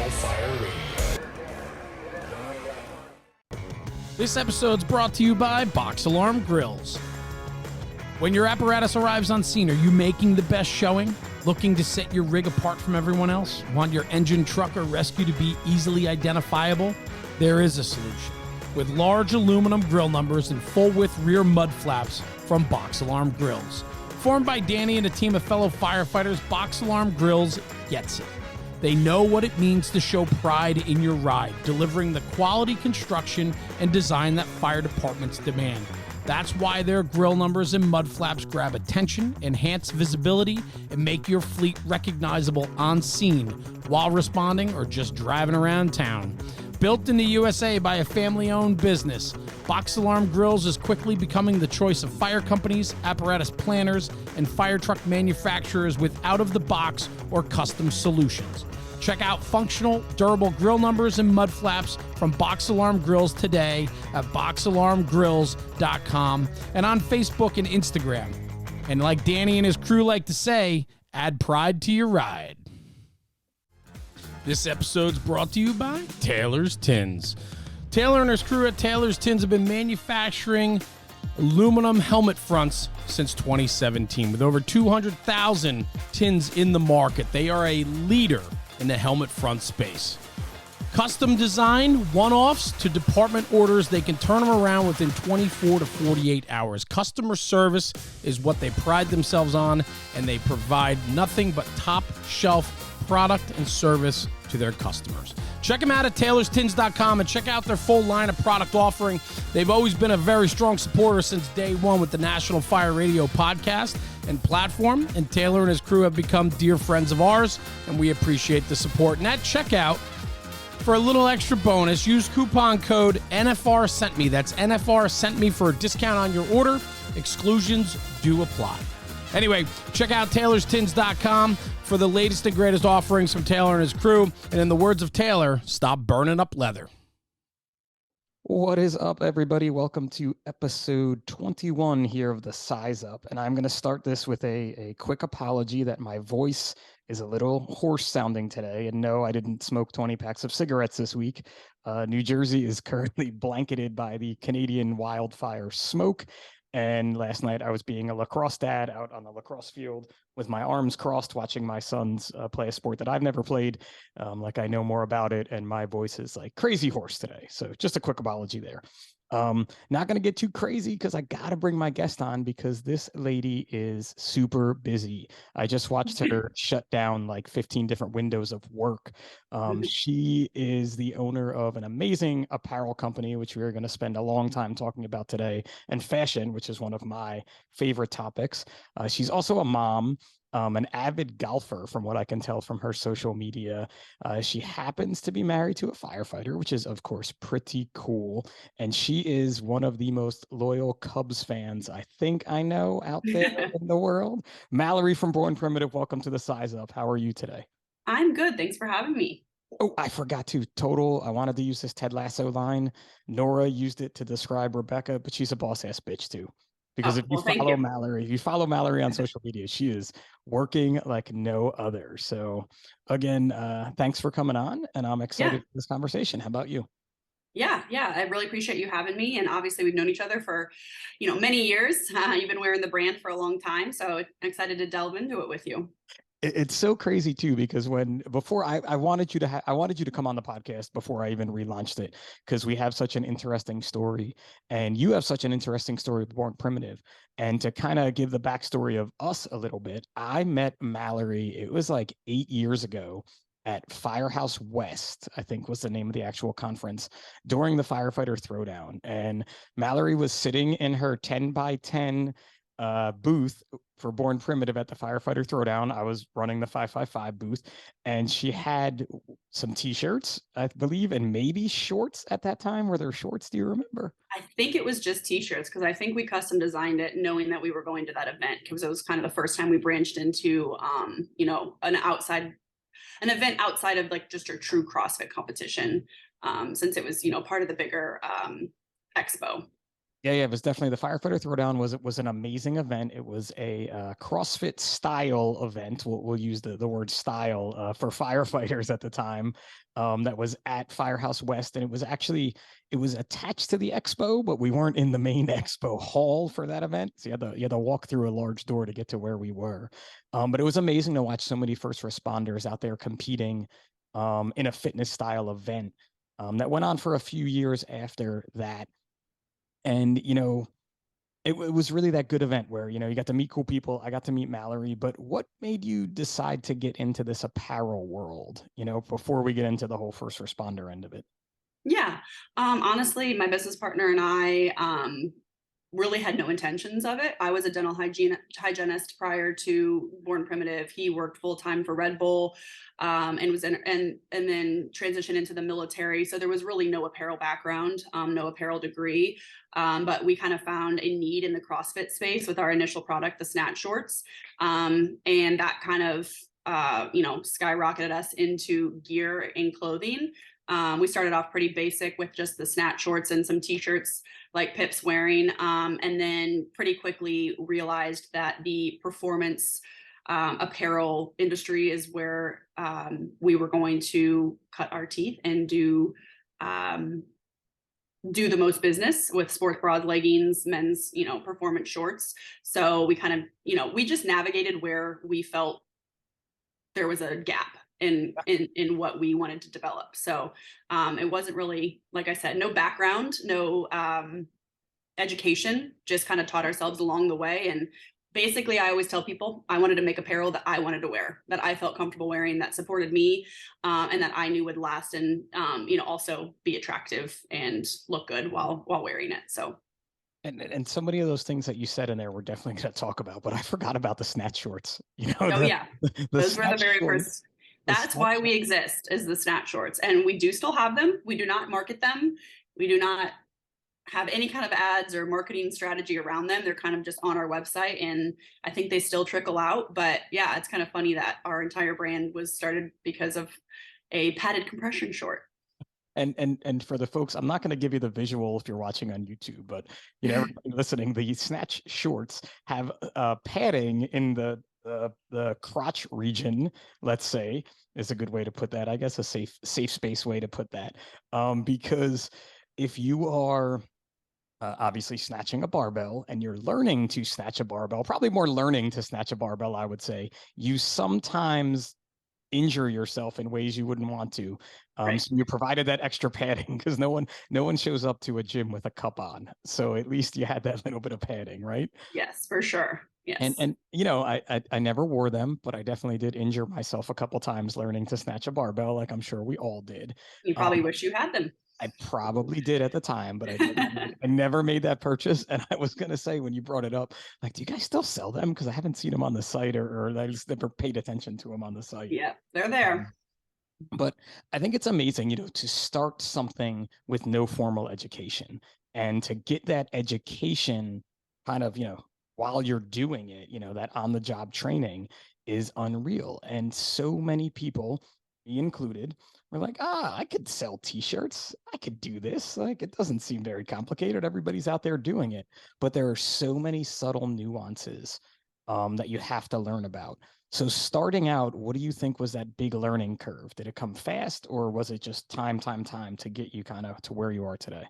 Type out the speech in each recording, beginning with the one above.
International Fire Radio. This episode's brought to you by Box Alarm Grills. When your apparatus arrives on scene, are you making the best showing? Looking to set your rig apart from everyone else? Want your engine, truck, or rescue to be easily identifiable? There is a solution. With large aluminum grill numbers and full-width rear mud flaps from Box Alarm Grills. Formed by Danny and a team of fellow firefighters, Box Alarm Grills gets it. They know what it means to show pride in your ride, delivering the quality construction and design that fire departments demand. That's why their grill numbers and mud flaps grab attention, enhance visibility, and make your fleet recognizable on scene while responding or just driving around town. Built in the USA by a family-owned business, Box Alarm Grills is quickly becoming the choice of fire companies, apparatus planners, and fire truck manufacturers with out-of-the-box or custom solutions. Check out functional, durable grill numbers and mud flaps from Box Alarm Grills today at boxalarmgrills.com and on Facebook and Instagram. And like Danny and his crew like to say, add pride to your ride. This episode's brought to you by Taylor's Tins. Taylor and his crew at Taylor's Tins have been manufacturing aluminum helmet fronts since 2017. With over 200,000 tins in the market, they are a leader in the helmet front space. Custom design, one-offs to department orders, they can turn them around within 24 to 48 hours. Customer service is what they pride themselves on, and they provide nothing but top-shelf product and service to their customers. Check them out at taylorstins.com and check out their full line of product offering. They've always been a very strong supporter since day one with the National Fire Radio podcast and platform, and Taylor and his crew have become dear friends of ours, and we appreciate the support. And at checkout, for a little extra bonus, use coupon code NFR Sent Me. That's NFR Sent Me for a discount on your order. Exclusions do apply. Anyway, check out taylorstins.com for the latest and greatest offerings from Taylor and his crew. And in the words of Taylor, stop burning up leather. What is up, everybody? Welcome to episode 21 here of the Size Up. And I'm going to start this with a quick apology that my voice is a little hoarse sounding today. And no, I didn't smoke 20 packs of cigarettes this week. New Jersey is currently blanketed by the Canadian wildfire smoke. And last night I was being a lacrosse dad out on the lacrosse field with my arms crossed, watching my sons play a sport that I've never played. Like I know more about it, and my voice is like crazy hoarse today. So just a quick apology there. Not going to get too crazy because I got to bring my guest on because this lady is super busy. I just watched her shut down like 15 different windows of work. She is the owner of an amazing apparel company, which we are going to spend a long time talking about today, and fashion, which is one of my favorite topics. She's also a mom. An avid golfer, from what I can tell from her social media. She happens to be married to a firefighter, which is, of course, pretty cool. And she is one of the most loyal Cubs fans I think I know out there in the world. Mallory from Born Primitive, welcome to the Size Up. How are you today? I'm good. Thanks for having me. Oh, I forgot to. I wanted to use this Ted Lasso line. Nora used it to describe Rebecca, but she's a boss-ass bitch, too. Because if you follow Mallory, on social media, she is working like no other. So again, thanks for coming on, and I'm excited for this conversation. How about you? Yeah. I really appreciate you having me. And obviously we've known each other for, many years. You've been wearing the brand for a long time. So I'm excited to delve into it with you. It's so crazy too, because before I wanted you to come on the podcast before I even relaunched it, because we have such an interesting story, and you have such an interesting story with Born Primitive. And to kind of give the backstory of us a little bit, I met Mallory, it was like 8 years ago at Firehouse West, I think was the name of the actual conference, during the firefighter throwdown. And Mallory was sitting in her 10 by 10 booth for Born Primitive at the firefighter throwdown. I was running the 555 booth, and she had some t-shirts, I believe, and maybe shorts at that time. Were there shorts? Do you remember? I think it was just t-shirts, because I think we custom designed it knowing that we were going to that event, because it was kind of the first time we branched into an event outside of like just a true CrossFit competition, since it was part of the bigger expo. Yeah, yeah, it was definitely the Firefighter Throwdown was an amazing event. It was a CrossFit style event. We'll use the word style for firefighters at the time. That was at Firehouse West, and it was attached to the expo, but we weren't in the main expo hall for that event. So you had to walk through a large door to get to where we were. But it was amazing to watch so many first responders out there competing in a fitness style event that went on for a few years after that. And it was really that good event where you got to meet cool people. I got to meet Mallory. But what made you decide to get into this apparel world, before we get into the whole first responder end of it? Yeah. Honestly, my business partner and I really had no intentions of it. I was a dental hygienist prior to Born Primitive. He worked full time for Red Bull, and was and then transitioned into the military. So there was really no apparel background, no apparel degree. But we kind of found a need in the CrossFit space with our initial product, the Snatch Shorts, and that kind of skyrocketed us into gear and clothing. We started off pretty basic with just the Snatch Shorts and some t-shirts like Pip's wearing, and then pretty quickly realized that the performance apparel industry is where we were going to cut our teeth and do the most business with sports bras, leggings, men's, performance shorts. So we kind of, we just navigated where we felt there was a gap in what we wanted to develop. So it wasn't really, like I said, no background, no education, just kind of taught ourselves along the way. And basically, I always tell people I wanted to make apparel that I wanted to wear, that I felt comfortable wearing, that supported me, and that I knew would last and also be attractive and look good while wearing it. So. And so many of those things that you said in there we're definitely going to talk about, but I forgot about the Snatch Shorts. Oh yeah, the those were the very shorts, first. That's why we exist, is the Snatch Shorts, and we do still have them. We do not market them. We do not have any kind of ads or marketing strategy around them. They're kind of just on our website, and I think they still trickle out. But yeah, it's kind of funny that our entire brand was started because of a padded compression short. And for the folks, I'm not going to give you the visual if you're watching on YouTube, but everybody listening, the Snatch Shorts have padding in the crotch region, let's say, is a good way to put that. I guess a safe space way to put that, because if you are obviously snatching a barbell and you're learning to snatch a barbell, probably more learning to snatch a barbell, I would say, you sometimes injure yourself in ways you wouldn't want to. Right. So you provided that extra padding because no one shows up to a gym with a cup on. So at least you had that little bit of padding, right? Yes, for sure. Yes. And I never wore them, but I definitely did injure myself a couple times learning to snatch a barbell, like I'm sure we all did. You probably wish you had them. I probably did at the time, but I never made that purchase. And I was going to say, when you brought it up, like, do you guys still sell them? Because I haven't seen them on the site, or I just never paid attention to them on the site. Yeah, they're there. But I think it's amazing, to start something with no formal education and to get that education kind of, while you're doing it, that on the job training is unreal. And so many people, me included, were like, I could sell t-shirts. I could do this. Like, it doesn't seem very complicated. Everybody's out there doing it. But there are so many subtle nuances that you have to learn about. So starting out, what do you think was that big learning curve? Did it come fast, or was it just time to get you kind of to where you are today?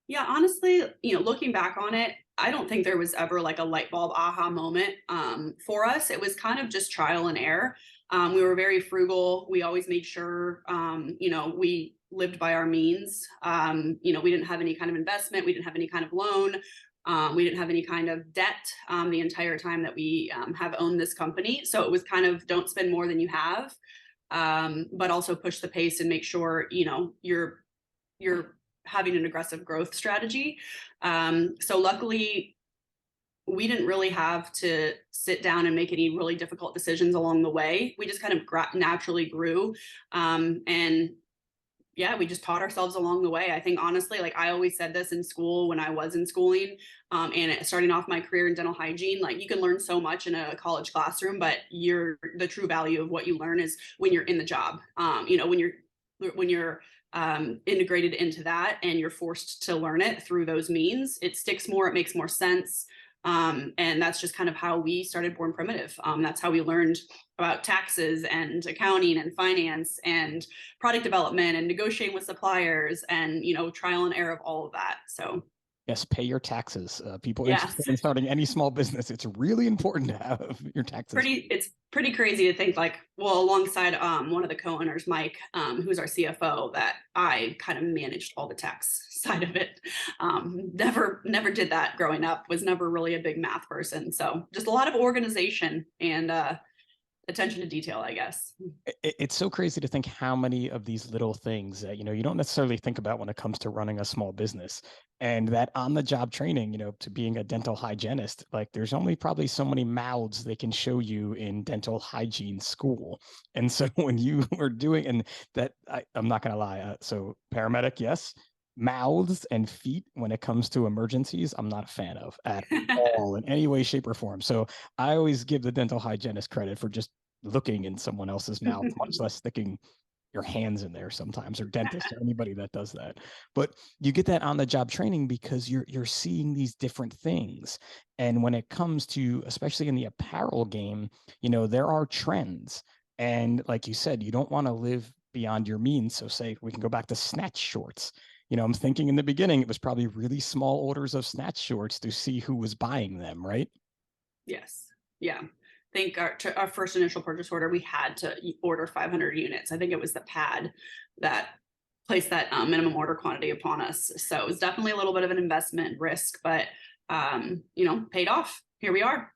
Yeah, honestly, looking back on it, I don't think there was ever like a light bulb aha moment. For us, it was kind of just trial and error. We were very frugal. We always made sure, we lived by our means. We didn't have any kind of investment. We didn't have any kind of loan. We didn't have any kind of debt the entire time that we have owned this company. So it was kind of don't spend more than you have, but also push the pace and make sure, you're having an aggressive growth strategy. So luckily, we didn't really have to sit down and make any really difficult decisions along the way. We just kind of naturally grew. And yeah, we just taught ourselves along the way. I think honestly, like I always said this in school when I was in schooling, and starting off my career in dental hygiene, like you can learn so much in a college classroom, but the true value of what you learn is when you're in the job. When you're integrated into that, and you're forced to learn it through those means. It sticks more, it makes more sense. And that's just kind of how we started Born Primitive. That's how we learned about taxes and accounting and finance and product development and negotiating with suppliers and, trial and error of all of that. So yes, pay your taxes. People yes. interested in starting any small business, it's really important to have your taxes. It's pretty crazy to think alongside one of the co-owners, Mike, who's our CFO, that I kind of managed all the tax side of it. Never did that growing up, was never really a big math person. So just a lot of organization and attention to detail, I guess. It's so crazy to think how many of these little things that, you don't necessarily think about when it comes to running a small business. And that on the job training, to being a dental hygienist, like there's only probably so many mouths they can show you in dental hygiene school. And so when you were doing, and that I'm not going to lie. So paramedic, yes. Mouths and feet when it comes to emergencies, I'm not a fan of at all in any way, shape, or form. So I always give the dental hygienist credit for just looking in someone else's mouth, much less sticking your hands in there sometimes, or dentists or anybody that does that. But you get that on the job training because you're seeing these different things. And when it comes to, especially in the apparel game, there are trends. And like you said, you don't want to live beyond your means. So say we can go back to snatch shorts. I'm thinking in the beginning, it was probably really small orders of snatch shorts to see who was buying them, right? Yes. Yeah. I think our first initial purchase order, we had to order 500 units. I think it was the pad that placed that minimum order quantity upon us. So it was definitely a little bit of an investment risk, but, paid off. Here we are.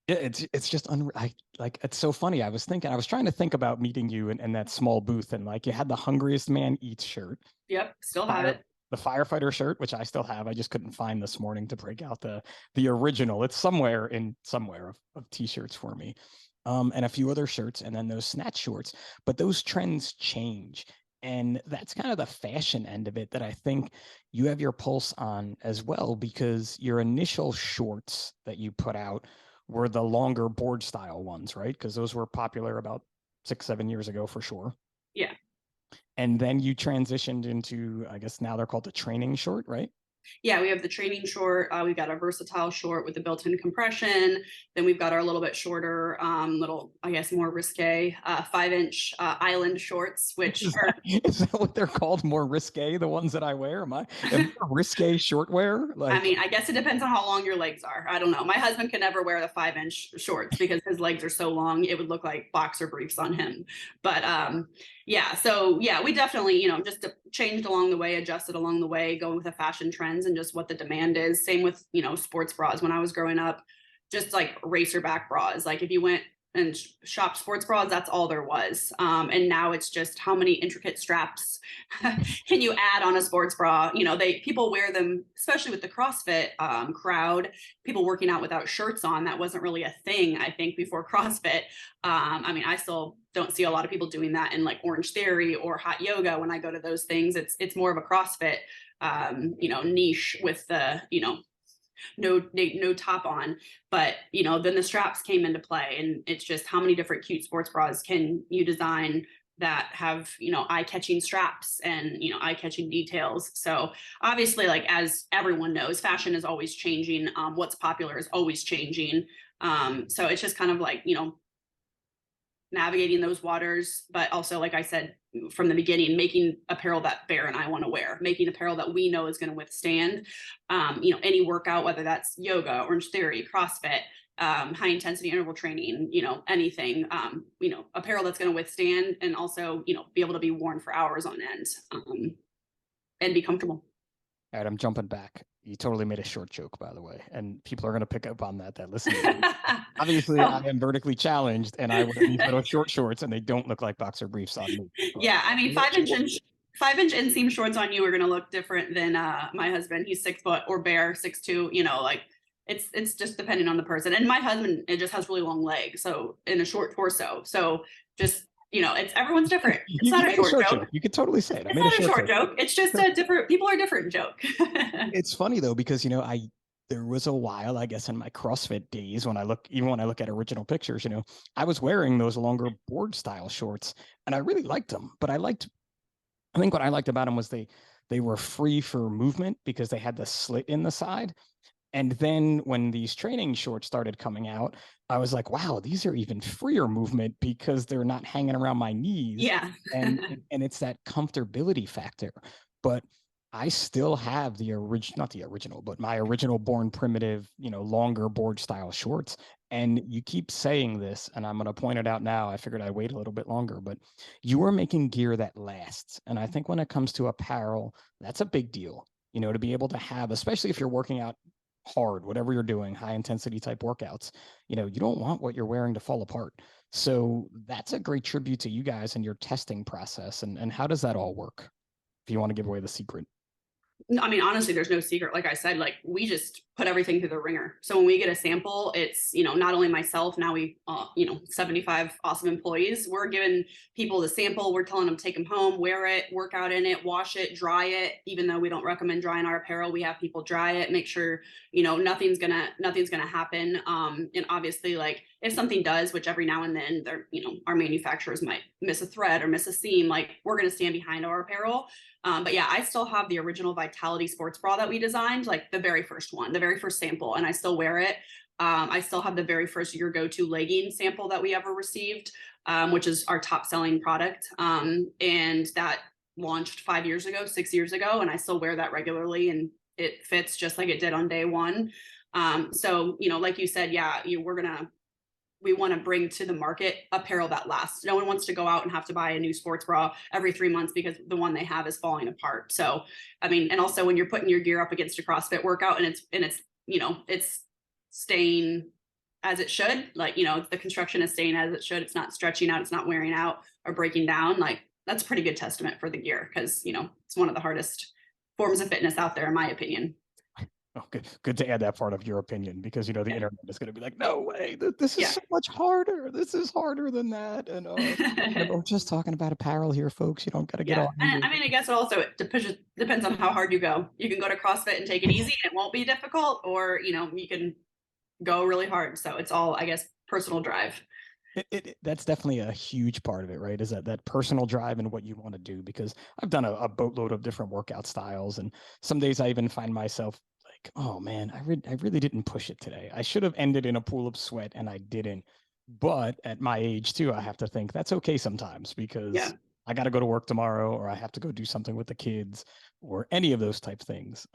Yeah, it's just it's so funny. I was trying to think about meeting you in that small booth, and like you had the Hungriest Man Eats shirt. Yep, still have it. The firefighter shirt, which I still have. I just couldn't find this morning to break out the original. It's somewhere of t-shirts for me. And a few other shirts, and then those snatch shorts. But those trends change. And that's kind of the fashion end of it that I think you have your pulse on as well, because your initial shorts that you put out were the longer board style ones, right? Because those were popular about 6-7 years ago for sure. Yeah. And then you transitioned into, I guess now they're called the training short, right? Yeah, we have the training short. We've got a versatile short with the built-in compression. Then we've got our little bit shorter, I guess, more risque 5-inch island shorts, which is that what they're called? More risque, the ones that I wear? Am I risque short wear? I guess it depends on how long your legs are. I don't know. My husband can never wear the 5-inch shorts because his legs are so long. It would look like boxer briefs on him. But we definitely, just changed along the way, adjusted along the way, going with the fashion trends and just what the demand is. Same with, sports bras. When I was growing up, just like racerback bras. Like if you went and shopped sports bras, that's all there was. And now it's just how many intricate straps can you add on a sports bra? People wear them, especially with the CrossFit crowd, people working out without shirts on. That wasn't really a thing, I think, before CrossFit. I still don't see a lot of people doing that in like Orange Theory or hot yoga. When I go to those things, it's more of a CrossFit, niche with the, no top on, but then the straps came into play, and it's just how many different cute sports bras can you design that have eye-catching straps and eye-catching details. So obviously, like as everyone knows, fashion is always changing. What's popular is always changing. So it's just kind of like navigating those waters, but also, like I said from the beginning, making apparel that Bear and I want to wear, making apparel that we know is going to withstand any workout, whether that's yoga, Orange Theory, CrossFit, high intensity interval training, anything, apparel that's going to withstand and also be able to be worn for hours on end, and be comfortable. All right, I'm jumping back. You totally made a short joke, by the way, and people are going to pick up on that listen. Obviously, I am vertically challenged, and I wear these little short shorts, and they don't look like boxer briefs on me. Yeah, 5-inch inseam shorts on you are going to look different than my husband. He's 6 foot, or Bear 6'2". It's just depending on the person. And my husband, it just has really long legs, so in a short torso. So just it's everyone's different. It's not a short joke. You could totally say it. It's not a short joke. It's just a different. People are different joke. It's funny though, because there was a while, I guess, in my CrossFit days when I look at original pictures, I was wearing those longer board style shorts, and I really liked them. But I I think what I liked about them was they were free for movement because they had the slit in the side. And then when these training shorts started coming out, I was like, wow, these are even freer movement because they're not hanging around my knees. Yeah. And it's that comfortability factor. But I still have the original, not the original, but my original Born Primitive, longer board style shorts. And you keep saying this, and I'm going to point it out now. I figured I'd wait a little bit longer, but you are making gear that lasts. And I think when it comes to apparel, that's a big deal, to be able to have, especially if you're working out hard, whatever you're doing, high intensity type workouts, you don't want what you're wearing to fall apart. So that's a great tribute to you guys and your testing process. And how does that all work? If you want to give away the secret. I mean, honestly, there's no secret. Like I said, like we just put everything through the ringer. So when we get a sample, it's, not only myself, now we, 75 awesome employees, we're giving people the sample. We're telling them, take them home, wear it, work out in it, wash it, dry it. Even though we don't recommend drying our apparel, we have people dry it, make sure, nothing's gonna happen. And obviously, like if something does, which every now and then they're, our manufacturers might miss a thread or miss a seam, like we're going to stand behind our apparel. But yeah, I still have the original Vitality sports bra that we designed, like the very first one, the very first sample, and I still wear it. I still have the very first Your Go-To legging sample that we ever received, which is our top selling product. And that launched 6 years ago, and I still wear that regularly, and it fits just like it did on day one. So, like you said, yeah, we want to bring to the market apparel that lasts. No one wants to go out and have to buy a new sports bra every 3 months because the one they have is falling apart. So, I mean, and also when you're putting your gear up against a CrossFit workout and it's staying as it should, like, the construction is staying as it should. It's not stretching out. It's not wearing out or breaking down. Like that's a pretty good testament for the gear because, it's one of the hardest forms of fitness out there, in my opinion. Oh, good to add that part of your opinion because the internet is going to be like, no way, this is so much harder. This is harder than that. And we're just talking about apparel here, folks. You don't got to get all angry. I mean, I guess it also depends on how hard you go. You can go to CrossFit and take it easy, and it won't be difficult, or you can go really hard. So it's all, I guess, personal drive. That's definitely a huge part of it, right? Is that personal drive and what you want to do? Because I've done a boatload of different workout styles, and some days I even find myself like, oh man, I really didn't push it today. I should have ended in a pool of sweat, and I didn't. But at my age too, I have to think that's okay sometimes because I got to go to work tomorrow, or I have to go do something with the kids, or any of those type things.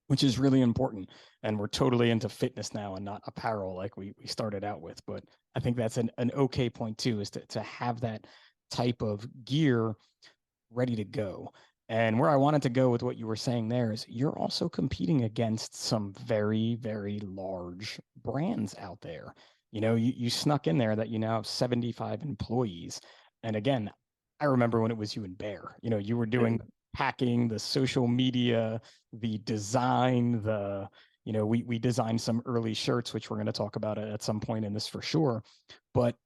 Which is really important. And we're totally into fitness now and not apparel like we started out with. But I think that's an okay point too, is to have that type of gear ready to go. And where I wanted to go with what you were saying there is you're also competing against some very, very large brands out there. You snuck in there that you now have 75 employees. And again, I remember when it was you and Bear, you were doing hacking, the social media, the design, we designed some early shirts, which we're going to talk about at some point in this for sure. But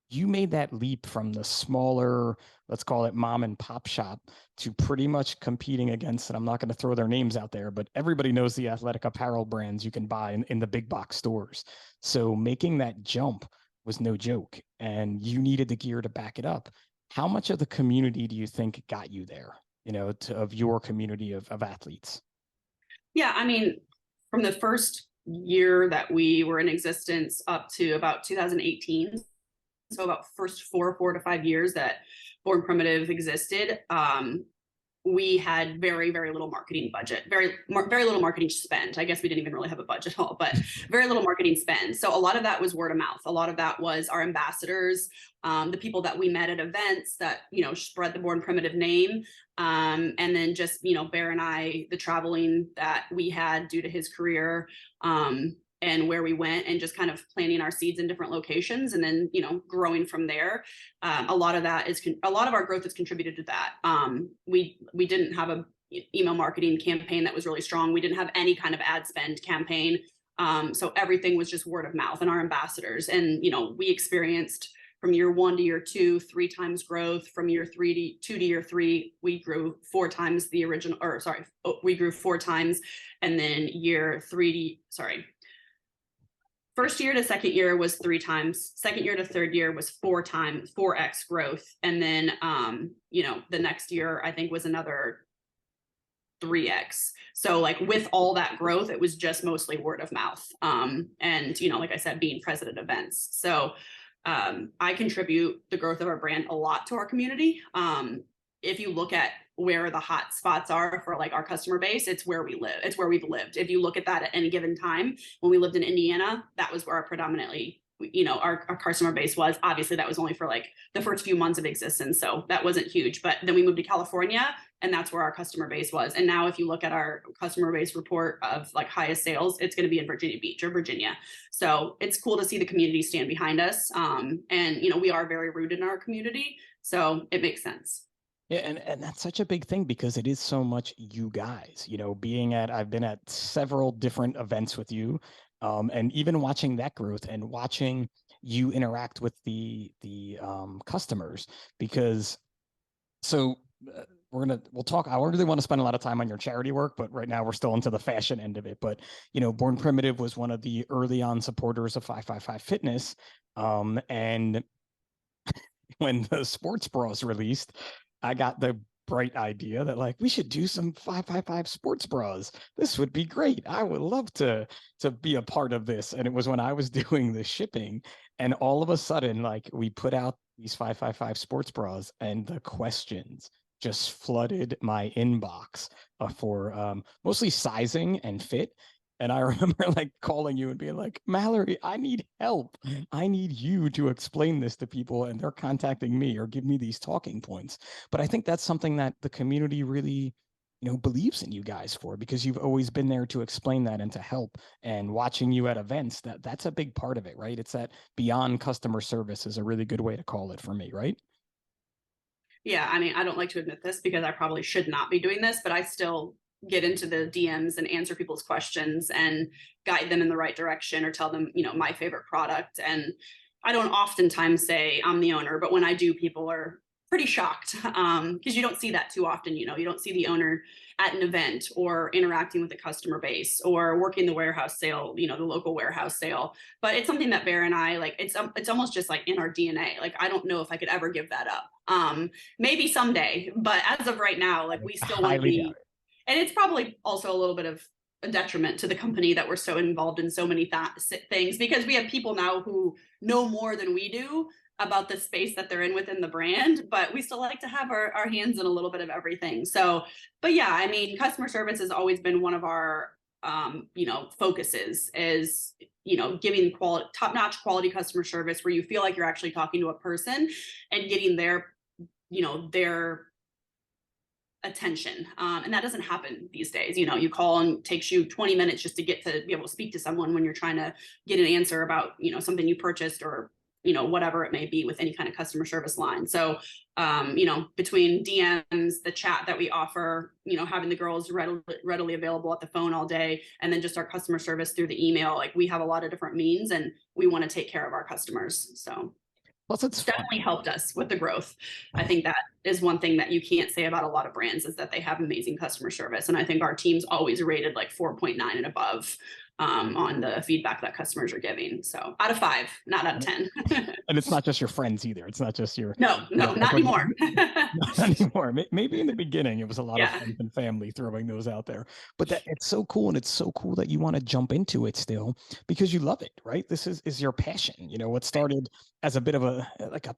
you made that leap from the smaller, let's call it mom and pop shop, to pretty much competing against, and I'm not going to throw their names out there, but everybody knows the athletic apparel brands you can buy in the big box stores. So making that jump was no joke, and you needed the gear to back it up. How much of the community do you think got you there, of your community of athletes? Yeah, I mean, from the first year that we were in existence up to about 2018, so about first 4 to 5 years that Born Primitive existed, we had very, very little marketing budget, very little marketing spend. I guess we didn't even really have a budget at all, but very little marketing spend. So a lot of that was word of mouth. A lot of that was our ambassadors, the people that we met at events that, spread the Born Primitive name. And then just, Bear and I, the traveling that we had due to his career, and where we went, and just kind of planting our seeds in different locations, and then growing from there. A lot of our growth is contributed to that. We didn't have a email marketing campaign that was really strong. We didn't have any kind of ad spend campaign, so everything was just word of mouth and our ambassadors. And we experienced from year 1 to year 2 3 times growth. From year 2 to year 3, we grew 4 times the original, we grew 4 times, and then year 3 to First year to second year was 3 times. Second year to third year was 4 times, 4x growth. And then, the next year I think was another 3x. So like with all that growth, it was just mostly word of mouth. And like I said, being president of events. So I contribute the growth of our brand a lot to our community. If you look at where the hot spots are for like our customer base, it's where we live. It's where we've lived. If you look at that at any given time, when we lived in Indiana, that was where our predominantly, our customer base was. Obviously that was only for like the first few months of existence. So that wasn't huge, but then we moved to California and that's where our customer base was. And now if you look at our customer base report of like highest sales, it's going to be in Virginia Beach or Virginia. So it's cool to see the community stand behind us. And we are very rooted in our community. So it makes sense. Yeah, and that's such a big thing because it is so much you guys, I've been at several different events with you, and even watching that growth and watching you interact with the customers, because we'll talk. I really want to spend a lot of time on your charity work, but right now we're still into the fashion end of it. But Born Primitive was one of the early on supporters of 555 Fitness, and when the sports bras released, I got the bright idea that like we should do some 555 sports bras. This would be great. I would love to be a part of this. And it was when I was doing the shipping, and all of a sudden, like we put out these 555 sports bras, and the questions just flooded my inbox for mostly sizing and fit. And I remember like calling you and being like, Mallory, I need help. I need you to explain this to people, and they're contacting me or give me these talking points. But I think that's something that the community really, believes in you guys for, because you've always been there to explain that and to help. And watching you at events, that's a big part of it, right? It's that beyond customer service is a really good way to call it for me, right? Yeah, I mean, I don't like to admit this because I probably should not be doing this, but I still get into the DMs and answer people's questions and guide them in the right direction or tell them, my favorite product. And I don't oftentimes say I'm the owner, but when I do, people are pretty shocked because you don't see that too often. You don't see the owner at an event or interacting with the customer base or working the warehouse sale, the local warehouse sale. But it's something that Bear and I like. It's almost just like in our DNA. Like I don't know if I could ever give that up. Maybe someday, but as of right now, like we still want to be. And it's probably also a little bit of a detriment to the company that we're so involved in so many things, because we have people now who know more than we do about the space that they're in within the brand, but we still like to have our hands in a little bit of everything. So, but yeah, I mean, customer service has always been one of our, focuses is, giving top-notch quality customer service where you feel like you're actually talking to a person and getting their attention. And that doesn't happen these days. You call and it takes you 20 minutes just to get to be able to speak to someone when you're trying to get an answer about, something you purchased or, whatever it may be with any kind of customer service line. So, between DMs, the chat that we offer, having the girls readily available at the phone all day, and then just our customer service through the email, like we have a lot of different means and we want to take care of our customers. So plus it's definitely helped us with the growth. I think that is one thing that you can't say about a lot of brands is that they have amazing customer service. And I think our team's always rated like 4.9 and above on the feedback that customers are giving. So out of 5, not out of 10. And it's not just your friends either. It's not just your no, not anymore. Not anymore. Maybe in the beginning it was a lot of friends and family throwing those out there. But it's so cool, and it's so cool that you want to jump into it still because you love it, right? This is your passion. What started as a bit of a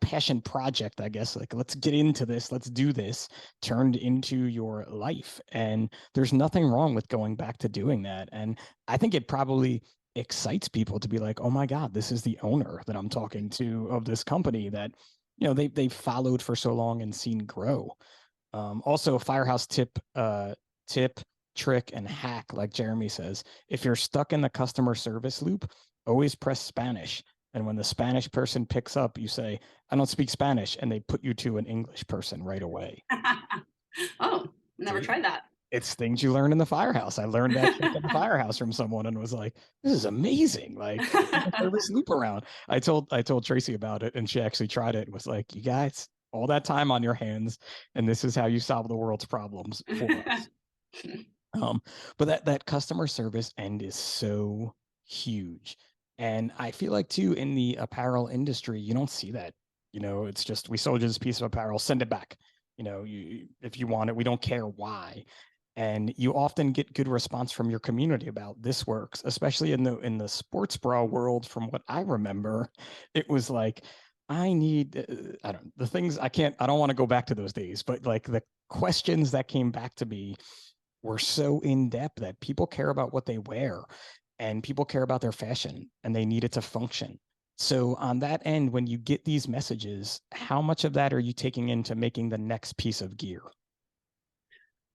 passion project, I guess. Like, let's get into this, let's do this, turned into your life. And there's nothing wrong with going back to doing that. And I think it probably excites people to be like, oh my God, this is the owner that I'm talking to of this company that, they've followed for so long and seen grow. Also, Firehouse tip, trick, and hack, like Jeremy says, if you're stuck in the customer service loop, always press Spanish. And when the Spanish person picks up, you say, I don't speak Spanish, and they put you to an English person right away. Oh, never tried that. It's things you learn in the Firehouse. I learned that in the Firehouse from someone and was like, this is amazing. Like, service loop around. I told Tracy about it, and she actually tried it and was like, you guys, all that time on your hands, and this is how you solve the world's problems for us. But that customer service end is so huge. And I feel like too, in the apparel industry, you don't see that. It's just, we sold you this piece of apparel, send it back. If you want it, we don't care why. And you often get good response from your community about this works, especially in the sports bra world. From what I remember, it was like, I need, I don't, the things I don't want to go back to those days, but like the questions that came back to me were so in depth that people care about what they wear and people care about their fashion and they need it to function. So on that end, when you get these messages, how much of that are you taking into making the next piece of gear?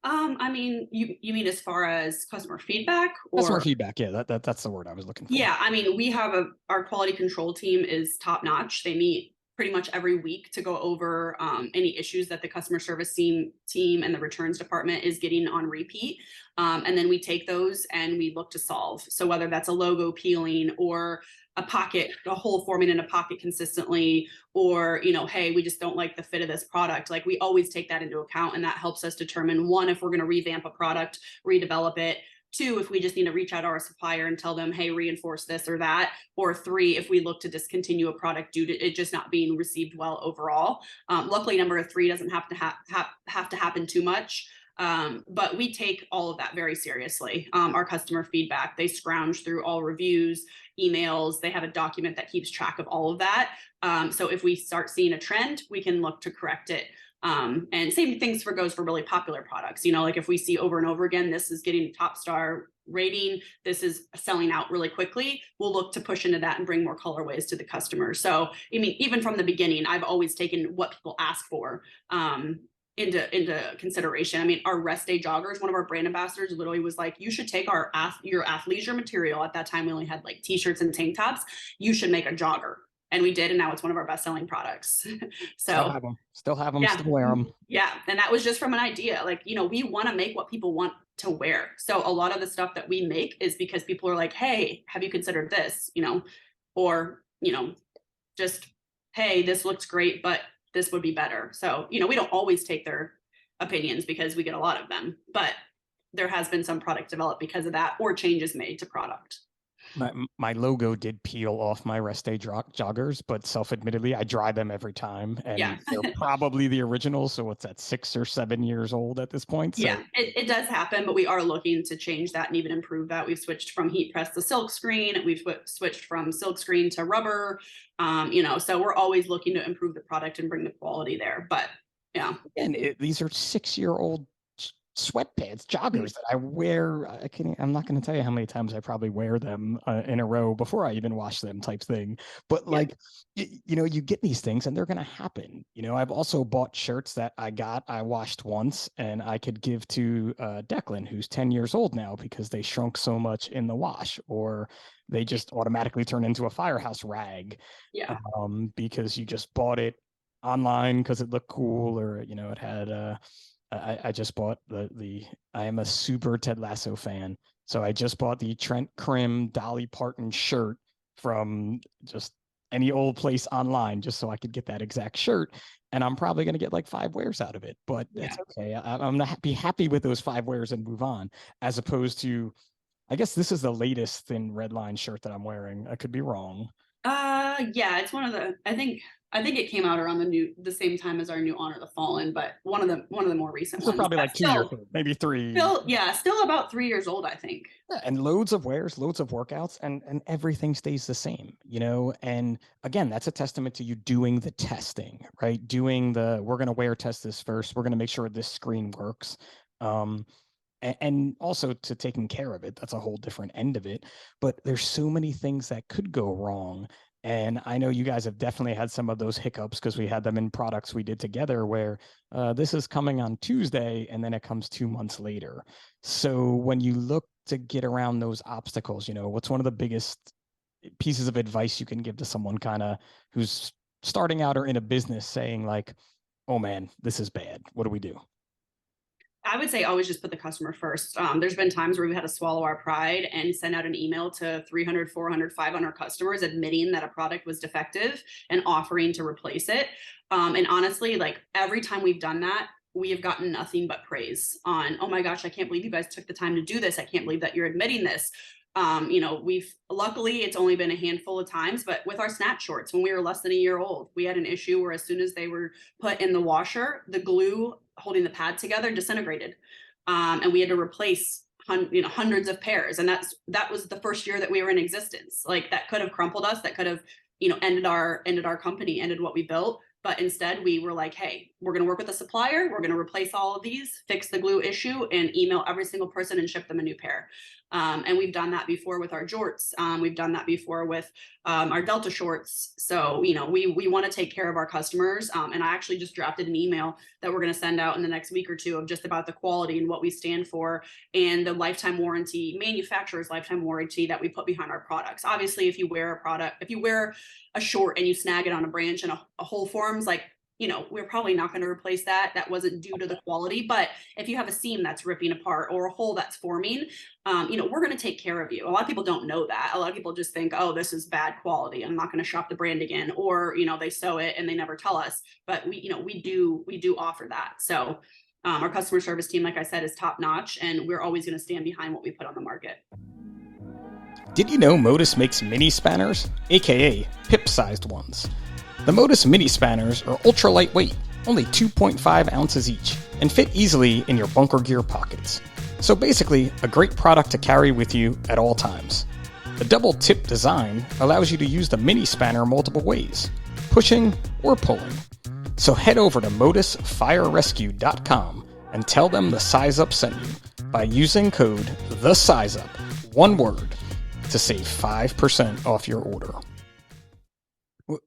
I mean, you mean as far as customer feedback Customer or? feedback. Yeah, that's the word I was looking for. Yeah, I mean, we have our quality control team is top notch. They meet pretty much every week to go over any issues that the customer service team and the returns department is getting on repeat. And then we take those and we look to solve. So whether that's a logo peeling or a hole forming in a pocket consistently, or, hey, we just don't like the fit of this product. Like we always take that into account, and that helps us determine, one, if we're going to revamp a product, redevelop it. Two, if we just need to reach out to our supplier and tell them, hey, reinforce this or that. Or three, if we look to discontinue a product due to it just not being received well overall. Luckily, number three doesn't have to have to happen too much. But we take all of that very seriously. Our customer feedback, they scrounge through all reviews, emails. They have a document that keeps track of all of that. So if we start seeing a trend, we can look to correct it. And same things goes for really popular products. Like if we see over and over again, this is getting top star rating, this is selling out really quickly, we'll look to push into that and bring more colorways to the customer. So, I mean, even from the beginning, I've always taken what people ask for into consideration. I mean, our rest day joggers, one of our brand ambassadors literally was like, you should take your athleisure material. At that time, we only had like t-shirts and tank tops. You should make a jogger. And we did, and now it's one of our best-selling products. Still have them, yeah. still wear them. Yeah, and that was just from an idea. Like, we want to make what people want to wear. So a lot of the stuff that we make is because people are like, hey, have you considered this? Or, just, hey, this looks great, but this would be better. So, we don't always take their opinions because we get a lot of them, but there has been some product developed because of that, or changes made to product. My logo did peel off my rest day joggers, but self-admittedly, I dry them every time, and Yeah. they're probably the original. So what's that, 6 or 7 years old at this point? So. Yeah, it does happen, but we are looking to change that and even improve that. We've switched from heat press to silk screen. We've switched from silk screen to rubber. So we're always looking to improve the product and bring the quality there. But yeah, and these are 6-year-old sweatpants, joggers that I wear. I'm not going to tell you how many times I probably wear them in a row before I even wash them, type thing. But like, you get these things and they're going to happen. I've also bought shirts that I washed once and I could give to Declan, who's 10 years old now, because they shrunk so much in the wash, or they just automatically turn into a firehouse rag. Yeah. Because you just bought it online because it looked cool, or it had I just bought I am a super Ted Lasso fan. So I just bought the Trent Krim Dolly Parton shirt from just any old place online, just so I could get that exact shirt. And I'm probably going to get like 5 wears out of it, but it's okay. I'm not happy with those 5 wears and move on, as opposed to, I guess this is the latest thin red line shirt that I'm wearing. I could be wrong. Yeah, it's one of the, I think it came out around the same time as our new Honor the Fallen, but one of the more recent So ones. probably like 2 years, maybe 3. Still about 3 years old, I think. Yeah, and loads of wears, loads of workouts, and everything stays the same, And again, that's a testament to you doing the testing, right? We're going to wear test this first. We're going to make sure this screen works. And also to taking care of it. That's a whole different end of it. But there's so many things that could go wrong. And I know you guys have definitely had some of those hiccups, because we had them in products we did together where this is coming on Tuesday and then it comes 2 months later. So when you look to get around those obstacles, what's one of the biggest pieces of advice you can give to someone kind of who's starting out or in a business saying like, oh man, this is bad. What do we do? I would say always just put the customer first. There's been times where we've had to swallow our pride and send out an email to 300, 400, 500 customers admitting that a product was defective and offering to replace it. And honestly, like every time we've done that, we have gotten nothing but praise on, oh my gosh, I can't believe you guys took the time to do this. I can't believe that you're admitting this. Luckily it's only been a handful of times, but with our snatch shorts, when we were less than a year old, we had an issue where as soon as they were put in the washer, the glue holding the pad together disintegrated. And we had to replace hundreds of pairs. And that was the first year that we were in existence. Like that could have crumpled us, that could have, ended our company, ended what we built. But instead we were like, hey, we're going to work with a supplier. We're going to replace all of these, fix the glue issue, and email every single person and ship them a new pair. And we've done that before with our jorts. We've done that before with our Delta shorts. So, we want to take care of our customers. And I actually just drafted an email that we're going to send out in the next week or two of just about the quality and what we stand for and the lifetime warranty, manufacturer's lifetime warranty that we put behind our products. Obviously, if you wear a short and you snag it on a branch and a hole forms, like, we're probably not going to replace that. That wasn't due to the quality. But if you have a seam that's ripping apart or a hole that's forming, we're going to take care of you. A lot of people don't know that. A lot of people just think, oh, this is bad quality, I'm not going to shop the brand again. Or, they sew it and they never tell us. But we do offer that. So our customer service team, like I said, is top notch, and we're always going to stand behind what we put on the market. Did you know Modus makes mini spanners, aka Pip-sized ones? The Modus mini spanners are ultra lightweight, only 2.5 ounces each, and fit easily in your bunker gear pockets. So basically, a great product to carry with you at all times. The double tip design allows you to use the mini spanner multiple ways, pushing or pulling. So head over to modusfirerescue.com and tell them the Size Up sent you by using code THESIZEUP, one word, to save 5% off your order.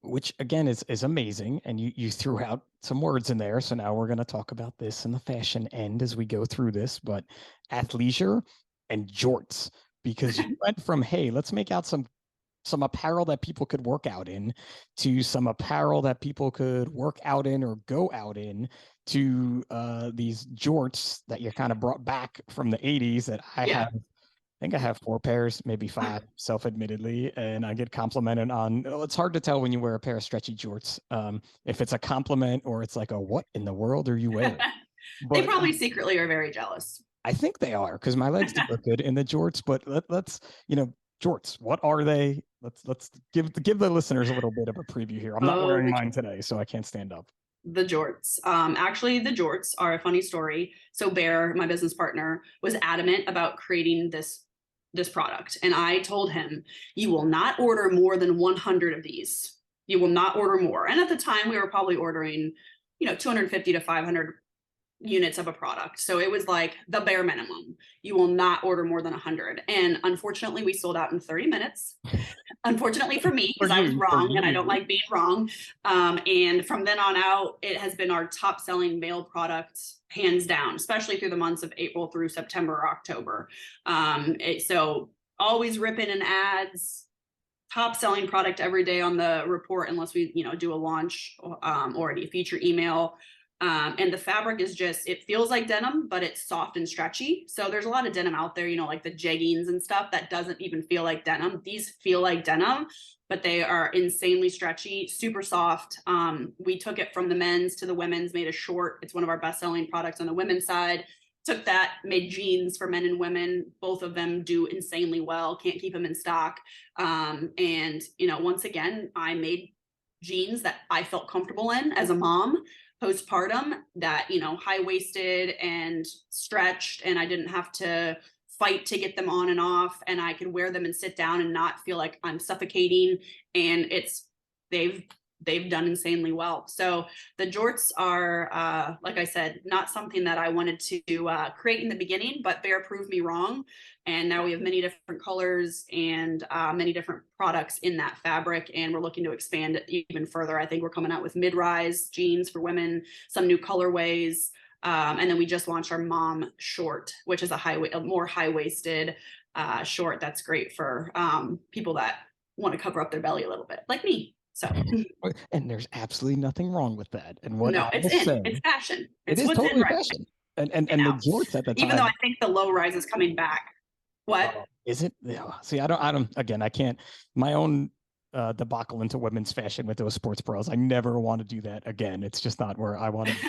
Which again is amazing, and you threw out some words in there. So now we're going to talk about this in the fashion end as we go through this. But athleisure and jorts, because you went from, hey, let's make out some apparel that people could work out in, to some apparel that people could work out in or go out in, to these jorts that you kind of brought back from the 80s that I have. I think I have 4 pairs, maybe 5, self-admittedly, and I get complimented on. It's hard to tell when you wear a pair of stretchy jorts, if it's a compliment or it's like a what in the world are you wearing? They probably secretly are very jealous. I think they are, because my legs do look good in the jorts. But let's jorts. What are they? Let's give the listeners a little bit of a preview here. I'm not wearing mine today, so I can't stand up. The jorts. Actually, the jorts are a funny story. So Bear, my business partner, was adamant about creating this product. And I told him, you will not order more than 100 of these. You will not order more. And at the time we were probably ordering, 250 to 500 units of a product. So it was like the bare minimum. You will not order more than 100. And unfortunately, we sold out in 30 minutes. Unfortunately for me, because I was wrong and I don't like being wrong. And from then on out, it has been our top selling male product, hands down, especially through the months of April through September or October. So always ripping in ads, top selling product every day on the report, unless we, do a launch or a feature email. And the fabric is it feels like denim, but it's soft and stretchy. So there's a lot of denim out there, like the jeggings and stuff that doesn't even feel like denim. These feel like denim, but they are insanely stretchy, super soft. We took it from the men's to the women's, made a short. It's one of our best selling products on the women's side. Took that, made jeans for men and women. Both of them do insanely well. Can't keep them in stock. And, once again, I made jeans that I felt comfortable in as a mom postpartum, that, high-waisted and stretched, and I didn't have to fight to get them on and off, and I could wear them and sit down and not feel like I'm suffocating. And they've done insanely well. So the jorts are, like I said, not something that I wanted to create in the beginning, but Bear proved me wrong. And now we have many different colors and many different products in that fabric. And we're looking to expand it even further. I think we're coming out with mid-rise jeans for women, some new colorways. And then we just launched our mom short, which is a more high-waisted short that's great for people that want to cover up their belly a little bit, like me. So, and there's absolutely nothing wrong with that. And what it's fashion. It is totally fashion. And the jorts at the time, even though I think the low rise is coming back. What is it? Yeah. See, I don't. Again, I can't. My own debacle into women's fashion with those sports bras. I never want to do that again. It's just not where I want to be.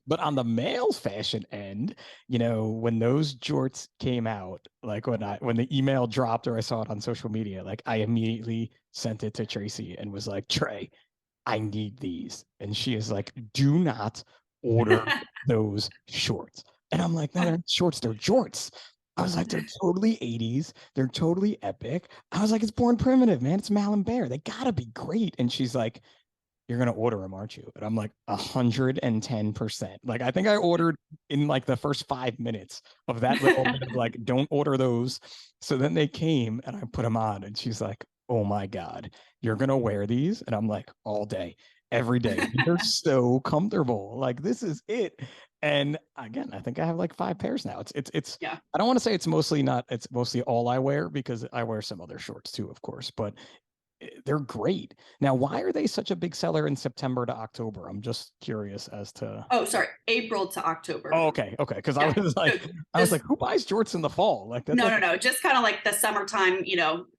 But on the male's fashion end, you know, when those jorts came out, like when the email dropped or I saw it on social media, like I immediately sent it to Tracy and was like, Trey, I need these. And she is like, do not order those shorts. And I'm like, no, they're not shorts, they're jorts. I was like, they're totally 80s. They're totally epic. I was like, it's Born Primitive, man. It's Mal and Bear. They gotta be great. And she's like, you're gonna order them, aren't you? And I'm like, 110%. Like, I think I ordered in like the first 5 minutes of that little bit of like, don't order those. So then they came and I put them on, and she's like, oh my God, you're gonna wear these? And I'm like, all day, every day. They're so comfortable. Like, this is it. And again, I think I have like 5 pairs now. It's Yeah. I don't want to say it's mostly all I wear, because I wear some other shorts too, of course, but they're great. Now, why are they such a big seller in September to October? I'm just curious as to. Oh, sorry, April to October. Oh, okay, okay. Because Yeah. I was like, who buys jorts in the fall? Like that. No. Just kind of like the summertime,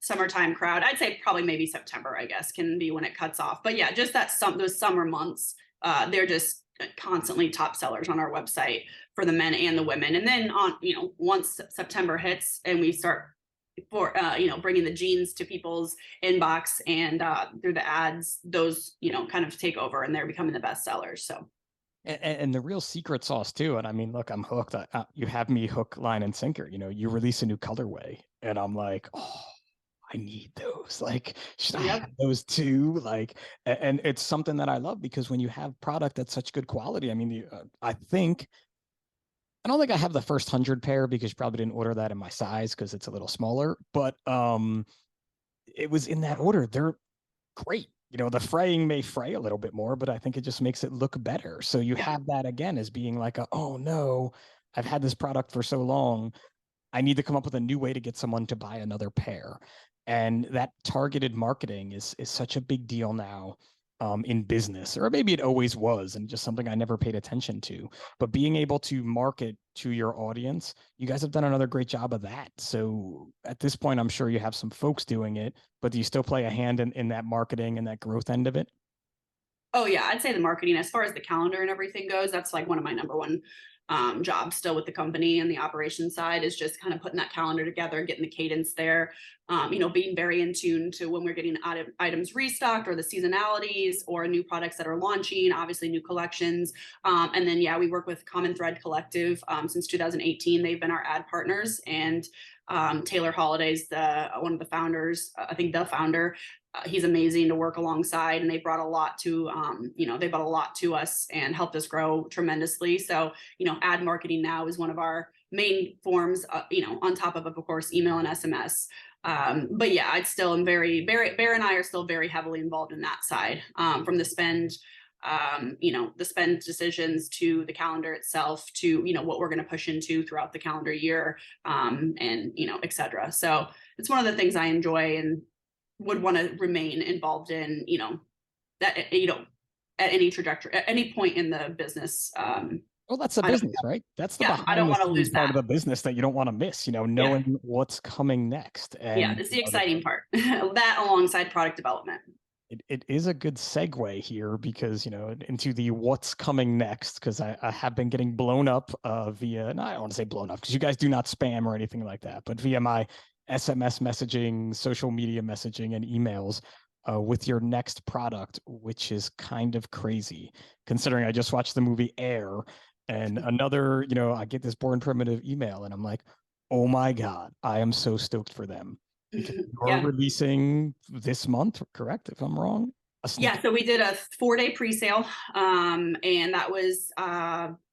summertime crowd. I'd say probably maybe September, I guess, can be when it cuts off. But yeah, just those summer months, they're just constantly top sellers on our website for the men and the women. And then once September hits and we start bringing the jeans to people's inbox and through the ads, those kind of take over and they're becoming the best sellers. So And the real secret sauce too. And I mean, look, I'm hooked. You have me hook, line, and sinker. You know, you release a new colorway, and I'm like, oh, I need those. Like, should I have those too? Like, and it's something that I love, because when you have product that's such good quality, I mean, I don't think I have the first 100 pair, because you probably didn't order that in my size because it's a little smaller. But it was in that order. They're great. You know, the fraying may fray a little bit more, but I think it just makes it look better. So you have that again as being like, oh no, I've had this product for so long. I need to come up with a new way to get someone to buy another pair. And that targeted marketing is such a big deal now, in business, or maybe it always was, and just something I never paid attention to. But being able to market to your audience, you guys have done another great job of that. So at this point, I'm sure you have some folks doing it, but do you still play a hand in that marketing and that growth end of it? Oh yeah, I'd say the marketing, as far as the calendar and everything goes, that's like one of my number one jobs still with the company, and the operations side is just kind of putting that calendar together, getting the cadence there, being very in tune to when we're getting items restocked, or the seasonalities, or new products that are launching, obviously new collections. And then, we work with Common Thread Collective since 2018. They've been our ad partners, and Taylor Holiday's one of the founders, I think the founder. He's amazing to work alongside, and they brought a lot to us and helped us grow tremendously. So ad marketing now is one of our main forms, on top of course email and SMS. But yeah, I still am Bear and I are still very heavily involved in that side, from the spend, the spend decisions, to the calendar itself, to what we're going to push into throughout the calendar year, and et cetera. So it's one of the things I enjoy and would want to remain involved in, that at any trajectory, at any point in the business. Well, that's the business, right? That's the I don't want to lose part that. of the business that you don't want to miss, knowing what's coming next. And it's the exciting part. That alongside product development. It is a good segue here, because into the what's coming next, because I have been getting blown up via, and I don't want to say blown up because you guys do not spam or anything like that, but via my SMS messaging, social media messaging, and emails with your next product, which is kind of crazy considering I just watched the movie Air, and another, I get this Born Primitive email, and I'm like, oh my God, I am so stoked for them. Because you're releasing this month, correct? If I'm wrong. Yeah, so we did a 4-day pre-sale, and that was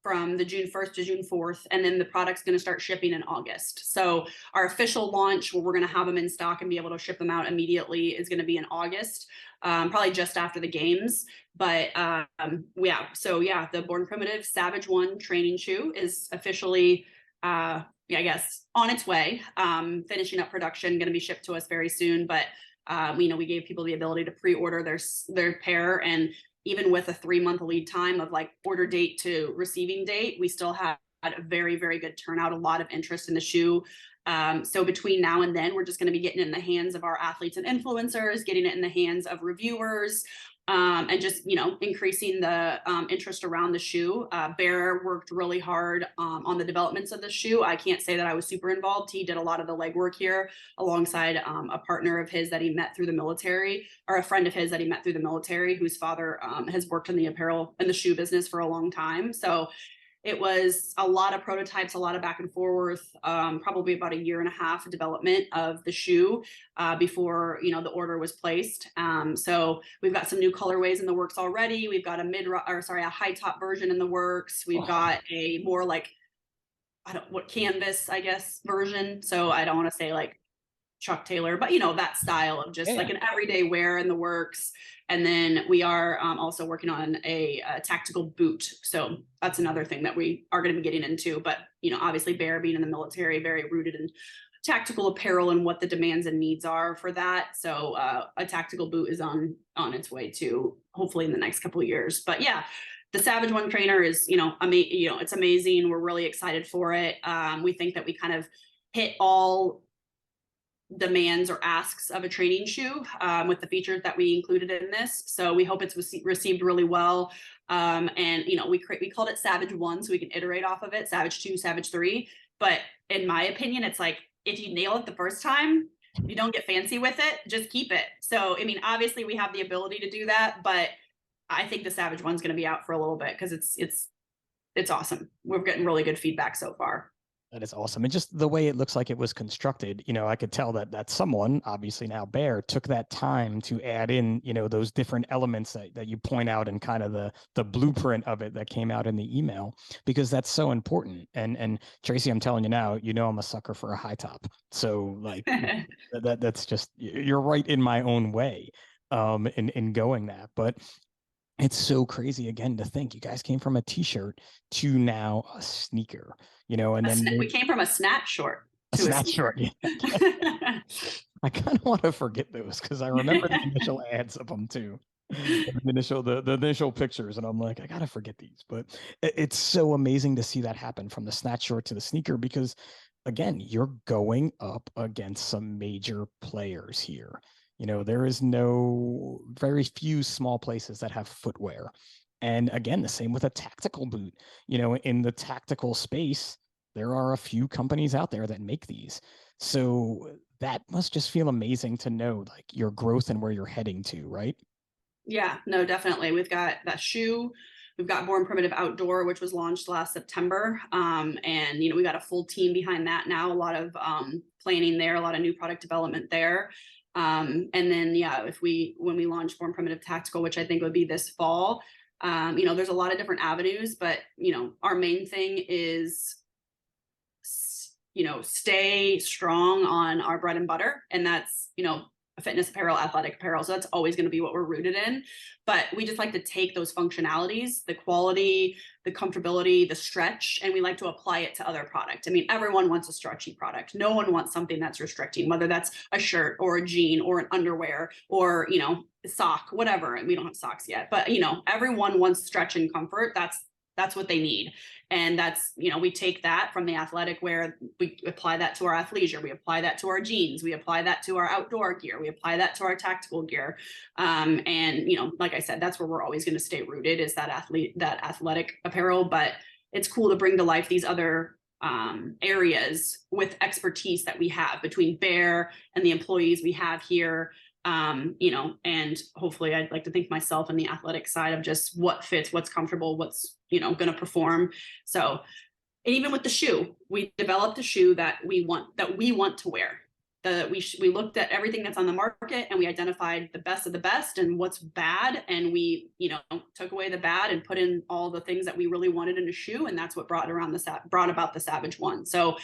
from the June 1st to June 4th, and then the product's going to start shipping in August. So our official launch, where we're going to have them in stock and be able to ship them out immediately, is going to be in August, probably just after the games. But the Born Primitive Savage 1 training shoe is officially I guess on its way, finishing up production, going to be shipped to us very soon. But we gave people the ability to pre-order their pair, and even with a 3-month lead time of like order date to receiving date, we still had a very, very good turnout, a lot of interest in the shoe. So between now and then, we're just going to be getting it in the hands of our athletes and influencers, getting it in the hands of reviewers, and just, increasing the interest around the shoe. Bear worked really hard on the developments of the shoe. I can't say that I was super involved. He did a lot of the legwork here alongside a partner of his that he met through the military, or a friend of his that he met through the military, whose father has worked in the apparel and the shoe business for a long time. So it was a lot of prototypes, a lot of back and forth, probably about a year and a half of development of the shoe before, the order was placed. So we've got some new colorways in the works already. We've got a high top version in the works. We've got a more like, canvas, I guess, version. So I don't want to say like Chuck Taylor, but that style of just like an everyday wear in the works. And then we are also working on a tactical boot. So that's another thing that we are going to be getting into. But, obviously Bear being in the military, very rooted in tactical apparel and what the demands and needs are for that. So a tactical boot is on its way to hopefully in the next couple of years. But yeah, the Savage One trainer is, it's amazing. We're really excited for it. We think that we kind of hit all demands or asks of a training shoe with the features that we included in this. So we hope it's received really well. And we called it Savage 1 so we can iterate off of it, Savage 2, Savage 3. But in my opinion, it's like, if you nail it the first time, you don't get fancy with it, just keep it. So, obviously we have the ability to do that, but I think the Savage 1's going to be out for a little bit because it's awesome. We're getting really good feedback so far. That is awesome. And just the way it looks like it was constructed, I could tell that someone, obviously now Bear, took that time to add in, those different elements that you point out and kind of the blueprint of it that came out in the email, because that's so important. And Tracy, I'm telling you now, I'm a sucker for a high top. So like that's just, you're right in my own way in going that. But it's so crazy again to think you guys came from a t-shirt to now a sneaker, and then we came from a snatch short to a snatch short. Yeah. I kind of want to forget those because I remember the initial ads of them too. The initial pictures, and I'm like, I gotta forget these. But it's so amazing to see that happen from the snatch short to the sneaker, because again, you're going up against some major players here. There is very few small places that have footwear. And again, the same with a tactical boot. In the tactical space, there are a few companies out there that make these. So that must just feel amazing to know like your growth and where you're heading to, right? Yeah, no, definitely. We've got that shoe. We've got Born Primitive Outdoor, which was launched last September. And, we got a full team behind that now, a lot of planning there, a lot of new product development there. And then, when we launch Born Primitive Tactical, which I think would be this fall, there's a lot of different avenues, but, our main thing is, stay strong on our bread and butter. And that's, fitness apparel, athletic apparel. So that's always going to be what we're rooted in. But we just like to take those functionalities, the quality, the comfortability, the stretch, and we like to apply it to other product. Everyone wants a stretchy product. No one wants something that's restricting, whether that's a shirt or a jean or an underwear or, a sock, whatever. And we don't have socks yet, but, everyone wants stretch and comfort. That's what they need. And that's, we take that from the athletic wear, we apply that to our athleisure, we apply that to our jeans, we apply that to our outdoor gear, we apply that to our tactical gear. And, like I said, that's where we're always going to stay rooted, is that athletic apparel. But it's cool to bring to life these other areas with expertise that we have between Bear and the employees we have here. And hopefully I'd like to think myself in the athletic side of just what fits, what's comfortable, what's, going to perform. So, and even with the shoe, we developed a shoe that we want to wear. We looked at everything that's on the market and we identified the best of the best and what's bad. And we, took away the bad and put in all the things that we really wanted in a shoe. And that's what brought about the Savage One. So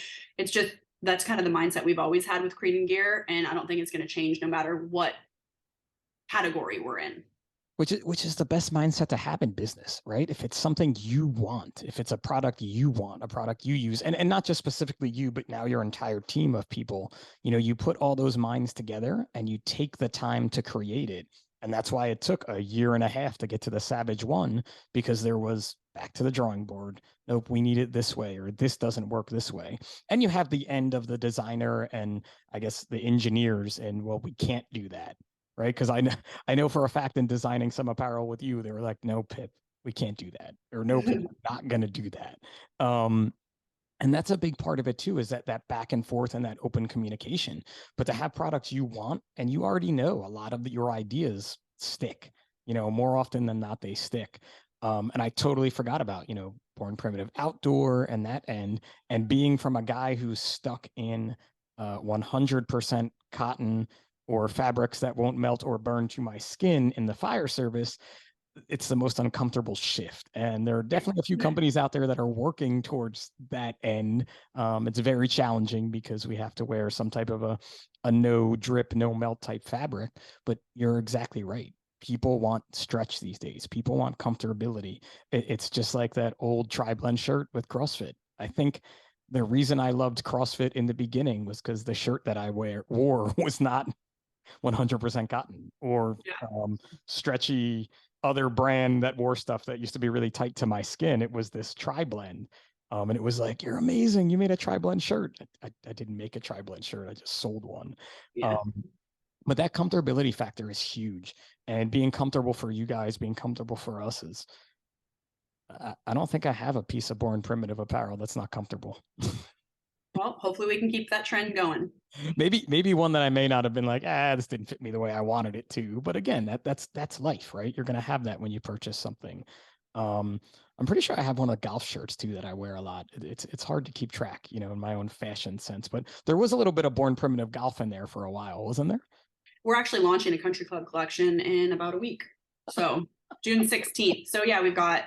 that's kind of the mindset we've always had with Creed and Gear. And I don't think it's going to change no matter what category we're in. Which is the best mindset to have in business, right? If it's something you want, if it's a product you want, a product you use, and not just specifically you, but now your entire team of people, you put all those minds together and you take the time to create it. And that's why it took a year and a half to get to the Savage One, because there was back to the drawing board. Nope, we need it this way, or this doesn't work this way. And you have the end of the designer and I guess the engineers and, well, we can't do that. right? Because I know for a fact in designing some apparel with you, they were like, no, Pip, we can't do that, or no, Pip, we're not going to do that. And that's a big part of it too, is that back and forth and that open communication. But to have products you want and you already know a lot of your ideas stick, more often than not, they stick. And I totally forgot about, Born Primitive Outdoor and that end. And being from a guy who's stuck in 100% cotton or fabrics that won't melt or burn to my skin in the fire service, it's the most uncomfortable shift. And there are definitely a few companies out there that are working towards that end. It's very challenging because we have to wear some type of a no drip, no melt type fabric. But you're exactly right. People want stretch these days. People want comfortability. It's just like that old tri-blend shirt with CrossFit. I think the reason I loved CrossFit in the beginning was because the shirt that I wore was not 100% cotton or stretchy other brand that wore stuff that used to be really tight to my skin. It was this tri-blend. And it was like, you're amazing. You made a tri-blend shirt. I didn't make a tri-blend shirt. I just sold one. Yeah. But that comfortability factor is huge. And being comfortable for you guys, being comfortable for us is, I don't think I have a piece of Born Primitive apparel that's not comfortable. Well, hopefully we can keep that trend going. Maybe one that I may not have been like, this didn't fit me the way I wanted it to. But again, that's life, right? You're gonna have that when you purchase something. I'm pretty sure I have one of the golf shirts too that I wear a lot. It's hard to keep track, in my own fashion sense. But there was a little bit of Born Primitive golf in there for a while, wasn't there? We're actually launching a country club collection in about a week. So June 16th. So yeah, we've got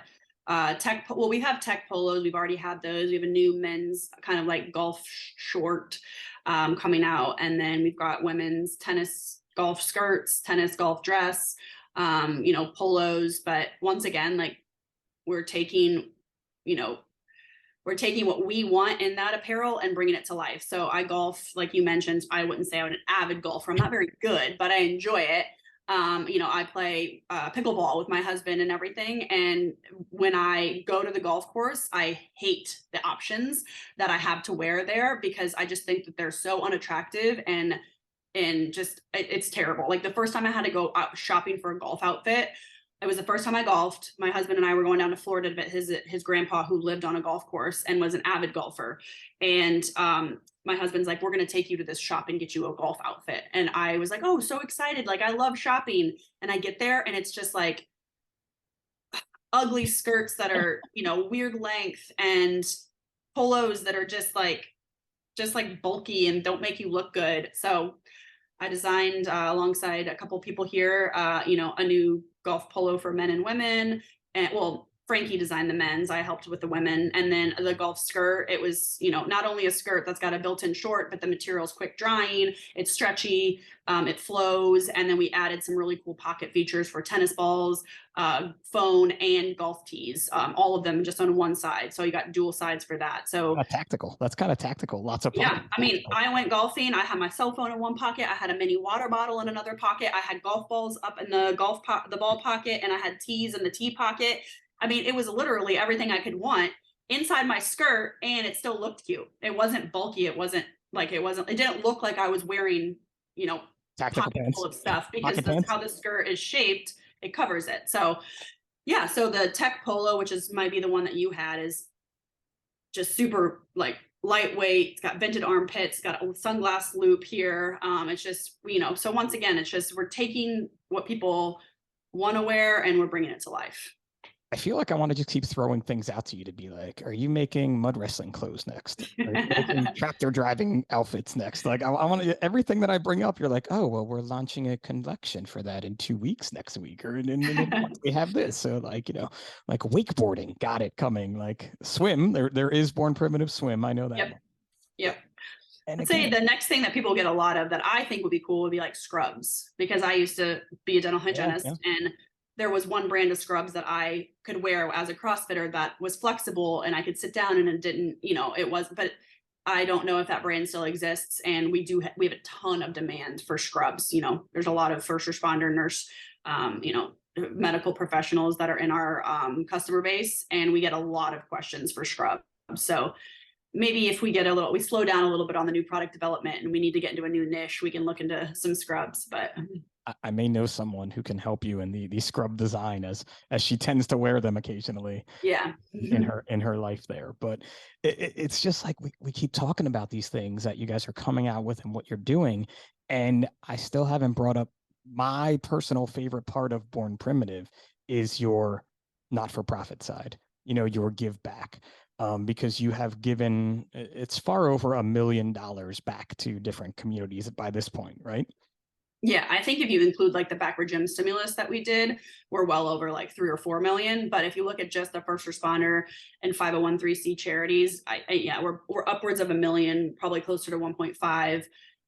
we have tech polos. We've already had those. We have a new men's kind of like golf short coming out. And then we've got women's tennis golf skirts, tennis golf dress, polos. But once again, like we're taking what we want in that apparel and bringing it to life. So I golf, like you mentioned. I wouldn't say I'm an avid golfer. I'm not very good, but I enjoy it. I play pickleball with my husband and everything. And when I go to the golf course, I hate the options that I have to wear there because I just think that they're so unattractive and just it's terrible. Like the first time I had to go out shopping for a golf outfit, it was the first time I golfed. My husband and I were going down to Florida to visit his grandpa who lived on a golf course and was an avid golfer. And my husband's like, we're going to take you to this shop and get you a golf outfit. And I was like, oh, so excited. Like I love shopping. And I get there and it's just like ugly skirts that are, weird length and polos that are just like bulky and don't make you look good. So I designed alongside a couple people here, a new golf polo for men and women. And Frankie designed the men's. I helped with the women. And then the golf skirt, it was, not only a skirt that's got a built-in short, but the material's quick drying, it's stretchy, it flows. And then we added some really cool pocket features for tennis balls, phone and golf tees, all of them just on one side. So you got dual sides for that. So tactical. That's kind of tactical. Lots of pockets. Yeah. I mean, I went golfing. I had my cell phone in one pocket. I had a mini water bottle in another pocket. I had golf balls up in the the ball pocket, and I had tees in the tee pocket. I mean, it was literally everything I could want inside my skirt, and it still looked cute. It wasn't bulky. It didn't look like I was wearing, tactical pocket pants full of stuff because that's how the skirt is shaped. It covers it. So yeah. So the tech polo, which might be the one that you had, is just super like lightweight. It's got vented armpits, got a sunglass loop here. It's just, so once again, it's just, we're taking what people want to wear and we're bringing it to life. I feel like I want to just keep throwing things out to you to be like, are you making mud wrestling clothes next? Are you making tractor driving outfits next? Like I want to, everything that I bring up, you're like, oh, well, we're launching a collection for that in 2 weeks next week. Or we have this. So like, like wakeboarding, got it coming. Like swim, there is Born Primitive swim. I know that. Yep. And I'd say the next thing that people get a lot of that I think would be cool would be like scrubs, because I used to be a dental hygienist and there was one brand of scrubs that I could wear as a CrossFitter that was flexible and I could sit down and it didn't, but I don't know if that brand still exists. And we have a ton of demand for scrubs. There's a lot of first responder, nurse, medical professionals that are in our customer base, and we get a lot of questions for scrubs. So maybe if we slow down a little bit on the new product development and we need to get into a new niche, we can look into some scrubs. But I may know someone who can help you in the scrub design, as she tends to wear them occasionally. Yeah. in her life there. But it's just like we keep talking about these things that you guys are coming out with and what you're doing, and I still haven't brought up my personal favorite part of Born Primitive is your not-for-profit side, your give back. Because you have given, it's far over $1 million back to different communities by this point, right? Yeah, I think if you include like the backward gym stimulus that we did, we're well over like 3 or 4 million. But if you look at just the first responder and 501(c) charities, yeah, we're upwards of $1 million, probably closer to 1.5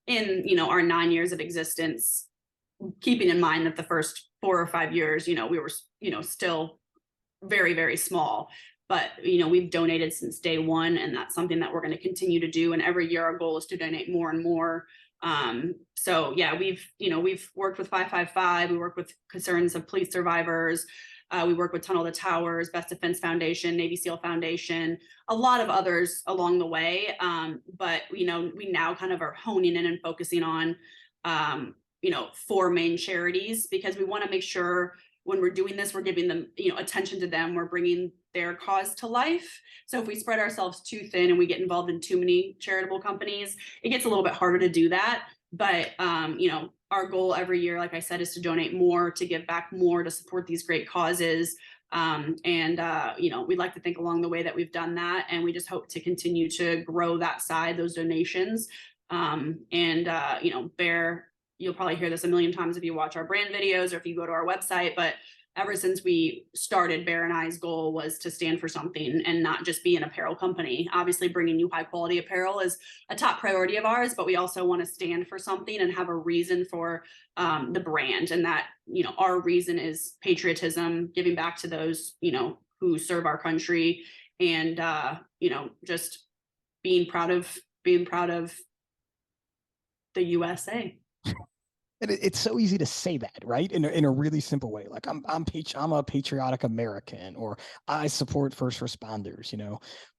in our 9 years of existence. Keeping in mind that the first 4 or 5 years, we were still very, very small. But we've donated since day one, and that's something that we're going to continue to do. And every year our goal is to donate more and more. So yeah, we've worked with 555, we work with Concerns of Police Survivors, we work with Tunnel to Towers, Best Defense Foundation, Navy SEAL Foundation, a lot of others along the way. But we now kind of are honing in and focusing on 4 main charities, because we want to make sure when we're doing this, we're giving them, attention to them. We're bringing their cause to life. So if we spread ourselves too thin and we get involved in too many charitable companies, it gets a little bit harder to do that. But, our goal every year, like I said, is to donate more, to give back more, to support these great causes. We'd like to think along the way that we've done that. And we just hope to continue to grow that side, those donations. Bear, you'll probably hear this a million times if you watch our brand videos or if you go to our website, but ever since we started, Bear and I's goal was to stand for something and not just be an apparel company. Obviously, bringing you high quality apparel is a top priority of ours, but we also want to stand for something and have a reason for the brand. And that, our reason is patriotism, giving back to those, who serve our country, and, just being proud of the USA. It's so easy to say that, right? In a really simple way, like I'm a patriotic American, or I support first responders,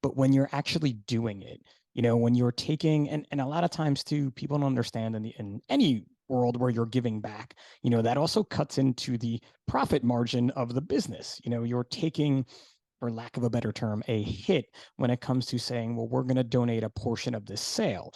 But when you're actually doing it, when you're taking, and a lot of times too, people don't understand in any world where you're giving back, that also cuts into the profit margin of the business. You're taking, for lack of a better term, a hit when it comes to saying, well, we're going to donate a portion of this sale.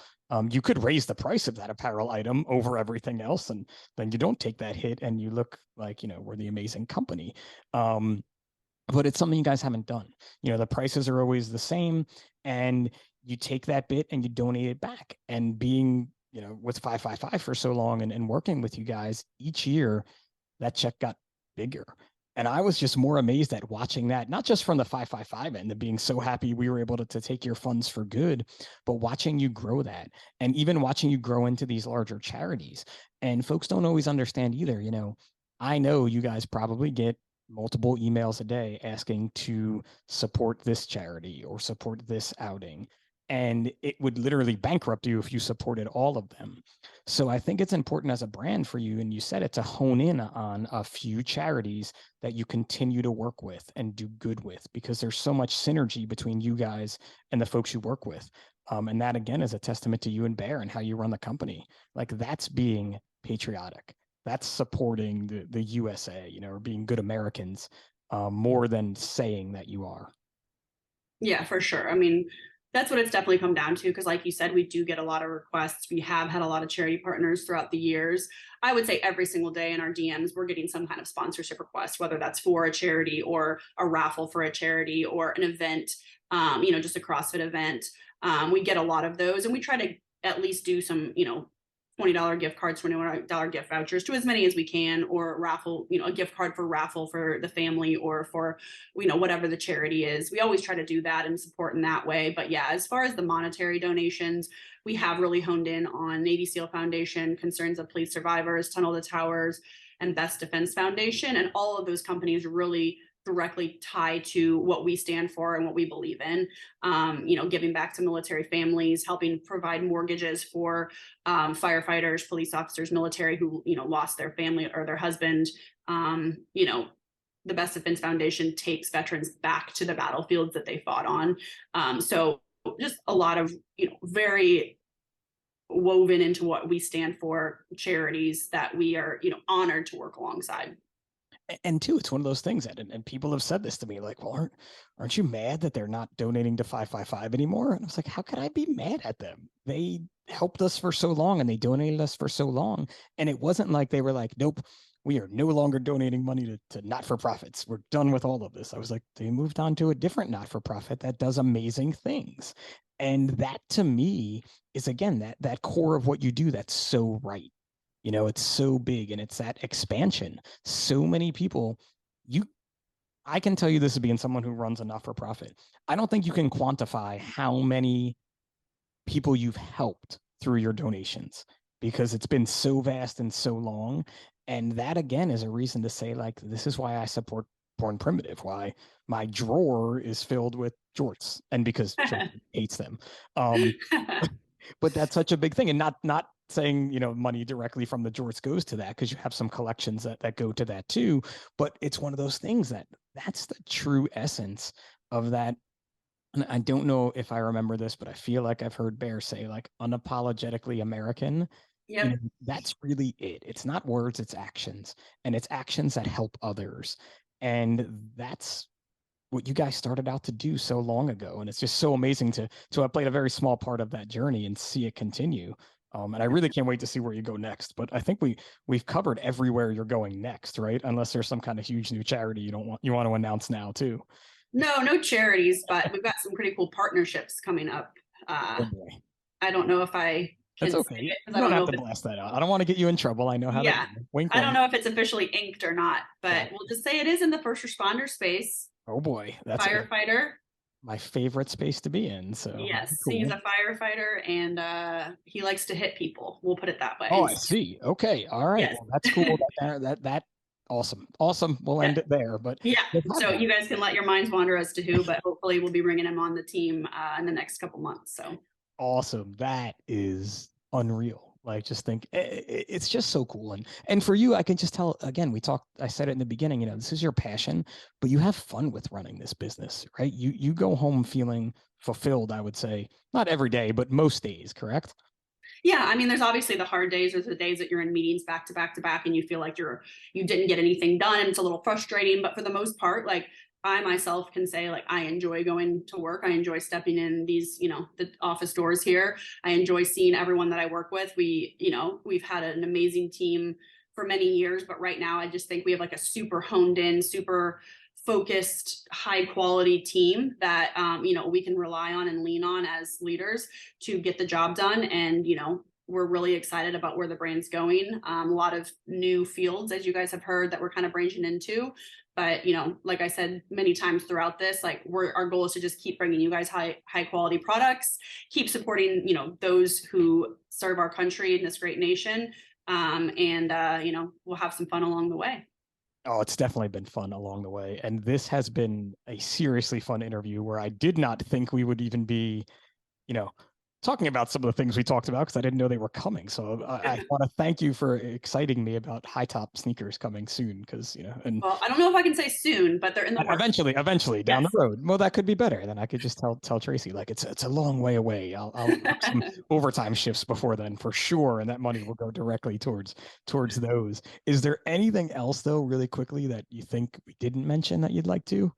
You could raise the price of that apparel item over everything else, and then you don't take that hit and you look like, we're the amazing company. But it's something you guys haven't done. The prices are always the same, and you take that bit and you donate it back. And being, with 555 for so long and working with you guys each year, that check got bigger. And I was just more amazed at watching that, not just from the 555 end of being so happy we were able to take your funds for good, but watching you grow that, and even watching you grow into these larger charities. And folks don't always understand either. I know you guys probably get multiple emails a day asking to support this charity or support this outing. And it would literally bankrupt you if you supported all of them. So I think it's important as a brand for you, and you said it, to hone in on a few charities that you continue to work with and do good with, because there's so much synergy between you guys and the folks you work with. And that, again, is a testament to you and Bear and how you run the company. Like, that's being patriotic. That's supporting the USA, or being good Americans, more than saying that you are. Yeah, for sure. I mean, that's what it's definitely come down to, because like you said, we do get a lot of requests. We have had a lot of charity partners throughout the years. I would say every single day in our DMs, we're getting some kind of sponsorship request, whether that's for a charity or a raffle for a charity or an event, just a CrossFit event. We get a lot of those, and we try to at least do some, $20 gift cards, $21 gift vouchers to as many as we can, or raffle, a gift card for raffle for the family or for, whatever the charity is. We always try to do that and support in that way. But yeah, as far as the monetary donations, we have really honed in on Navy SEAL Foundation, Concerns of Police Survivors, Tunnel to Towers, and Best Defense Foundation. And all of those companies really directly tie to what we stand for and what we believe in, giving back to military families, helping provide mortgages for firefighters, police officers, military who, lost their family or their husband. The Best Defense Foundation takes veterans back to the battlefields that they fought on. So just a lot of, very woven into what we stand for, charities that we are, honored to work alongside. And two, it's one of those things that, and people have said this to me, like, well, aren't you mad that they're not donating to 555 anymore? And I was like, how could I be mad at them? They helped us for so long and they donated us for so long. And it wasn't like they were like, nope, we are no longer donating money to not-for-profits. We're done with all of this. I was like, they moved on to a different not-for-profit that does amazing things. And that to me is, again, that core of what you do that's so right. It's so big, and it's that expansion. So many people, I can tell you this as being someone who runs a not-for-profit. I don't think you can quantify how many people you've helped through your donations, because it's been so vast and so long. And that, again, is a reason to say, like, this is why I support Born Primitive, why my drawer is filled with jorts, and because Tracy hates them. But that's such a big thing, and not saying, money directly from the jorts goes to that, because you have some collections that go to that too. But it's one of those things that's the true essence of that. And I don't know if I remember this, but I feel like I've heard Bear say, like, unapologetically American. Yep. That's really it. It's not words, it's actions, and it's actions that help others. And that's what you guys started out to do so long ago. And it's just so amazing to have played a very small part of that journey and see it continue. And I really can't wait to see where you go next. But I think we've covered everywhere you're going next, right? Unless there's some kind of huge new charity you want to announce now too. No charities, but we've got some pretty cool partnerships coming up. Oh boy. I don't know if I can That's okay. say it, You don't have to blast that out. I don't want to get you in trouble. I know how yeah, to wink. I don't know if it's officially inked or not, but Yeah. we'll just say it is in the first responder space. Oh boy, that's firefighter. My favorite space to be in. So Yes, cool. he's a firefighter, and he likes to hit people. We'll put it that way. Oh, I see. Okay, all right. Yes. Well, that's cool. that awesome. We'll end it there. But yeah, so you guys can let your minds wander as to who, but hopefully we'll be bringing him on the team in the next couple months. So awesome. That is unreal. Like, just think, it's just so cool. And for you, I can just tell, again, I said it in the beginning, this is your passion, but you have fun with running this business, right? You go home feeling fulfilled, I would say, not every day, but most days, correct? Yeah, I mean, there's obviously the hard days. There's the days that you're in meetings back to back to back, and you feel like you didn't get anything done, and it's a little frustrating. But for the most part, like, I myself can say, like, I enjoy going to work. I enjoy stepping in these, the office doors here. I enjoy seeing everyone that I work with. We've had an amazing team for many years, but right now I just think we have like a super honed in, super focused, high quality team that we can rely on and lean on as leaders to get the job done. And we're really excited about where the brand's going. A lot of new fields, as you guys have heard, that we're kind of branching into. But like I said many times throughout this, like, our goal is to just keep bringing you guys high quality products, keep supporting those who serve our country in this great nation, and we'll have some fun along the way. Oh, it's definitely been fun along the way. And this has been a seriously fun interview where I did not think we would even be, talking about some of the things we talked about, because I didn't know they were coming. So I want to thank you for exciting me about high top sneakers coming soon, because, and well, I don't know if I can say soon, but they're in the works. Eventually down the road. Well, that could be better. Then I could just tell Tracy, like, it's a long way away. I'll work some overtime shifts before then for sure, and that money will go directly towards those. Is there anything else, though, really quickly, that you think we didn't mention that you'd like to?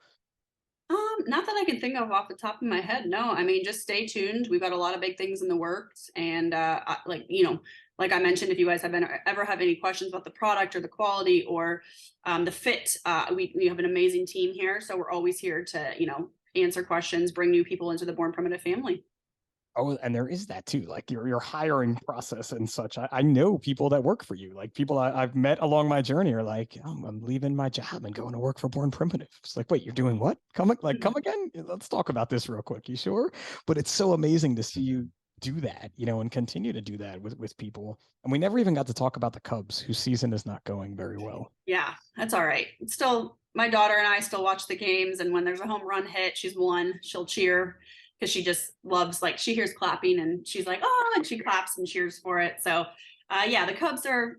Not that I can think of off the top of my head. No, I mean, just stay tuned. We've got a lot of big things in the works, and like I mentioned, if you guys ever have any questions about the product or the quality or the fit, we have an amazing team here, so we're always here to answer questions, bring new people into the Born Primitive family. Oh, and there is that too, like your hiring process and such. I know people that work for you, like people I've met along my journey are like, oh, I'm leaving my job and going to work for Born Primitive. It's like, wait, you're doing what? Come again? Let's talk about this real quick. You sure? But it's so amazing to see you do that, and continue to do that with people. And we never even got to talk about the Cubs, whose season is not going very well. Yeah, that's all right. It's still, my daughter and I still watch the games, and when there's a home run hit, she's won, she'll cheer, because she just loves, like, she hears clapping and she's like, oh, and she claps and cheers for it. So yeah, the Cubs are,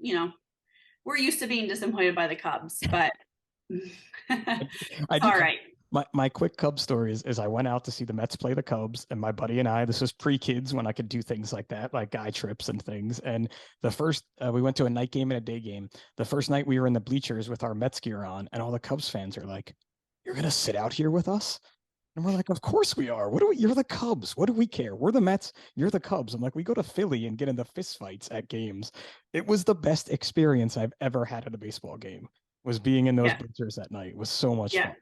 we're used to being disappointed by the Cubs, but all right. My quick Cubs story is I went out to see the Mets play the Cubs, and my buddy and I, this was pre-kids when I could do things like that, like guy trips and things. And the first, we went to a night game and a day game. The first night we were in the bleachers with our Mets gear on, and all the Cubs fans are like, "You're gonna sit out here with us?" And we're like, "Of course we are. What do we? You're the Cubs. What do we care? We're the Mets. You're the Cubs." I'm like, "We go to Philly and get into fist fights at games." It was the best experience I've ever had at a baseball game. Was being in those Yeah. bleachers that night. It was so much Yeah. fun.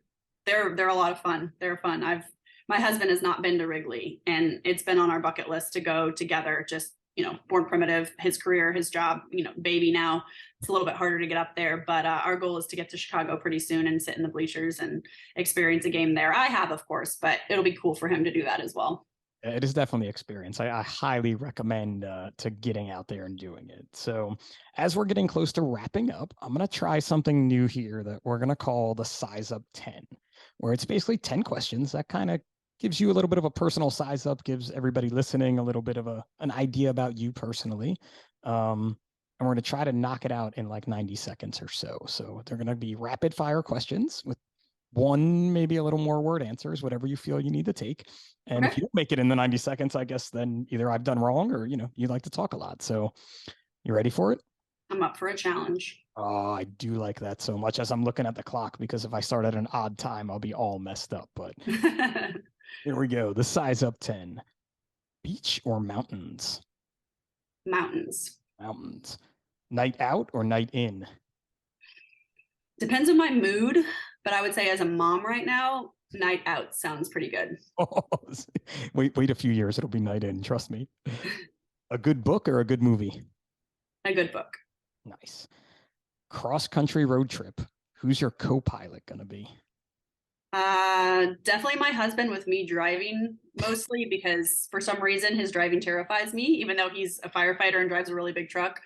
They're a lot of fun. They're fun. My husband has not been to Wrigley, and it's been on our bucket list to go together. Just, born primitive, his career, his job, baby now. It's a little bit harder to get up there, but our goal is to get to Chicago pretty soon and sit in the bleachers and experience a game there. I have, of course, but it'll be cool for him to do that as well. It is definitely experience. I highly recommend to getting out there and doing it. So as we're getting close to wrapping up, I'm going to try something new here that we're going to call the Size Up 10, where it's basically 10 questions that kind of gives you a little bit of a personal size up, gives everybody listening a little bit of an idea about you personally. And we're going to try to knock it out in like 90 seconds or so. So they're going to be rapid fire questions with one, maybe a little more word answers, whatever you feel you need to take. And if you don't make it in the 90 seconds, I guess then either I've done wrong or, you like to talk a lot. So you ready for it? I'm up for a challenge. Oh, I do like that so much as I'm looking at the clock, because if I start at an odd time, I'll be all messed up. But here we go. The Size Up 10. Beach or mountains? Mountains. Mountains. Night out or night in? Depends on my mood, but I would say as a mom right now, night out sounds pretty good. Wait a few years. It'll be night in. Trust me. A good book or a good movie? A good book. Nice. Cross-country road trip. Who's your co-pilot going to be? Definitely my husband, with me driving mostly, because for some reason his driving terrifies me, even though he's a firefighter and drives a really big truck.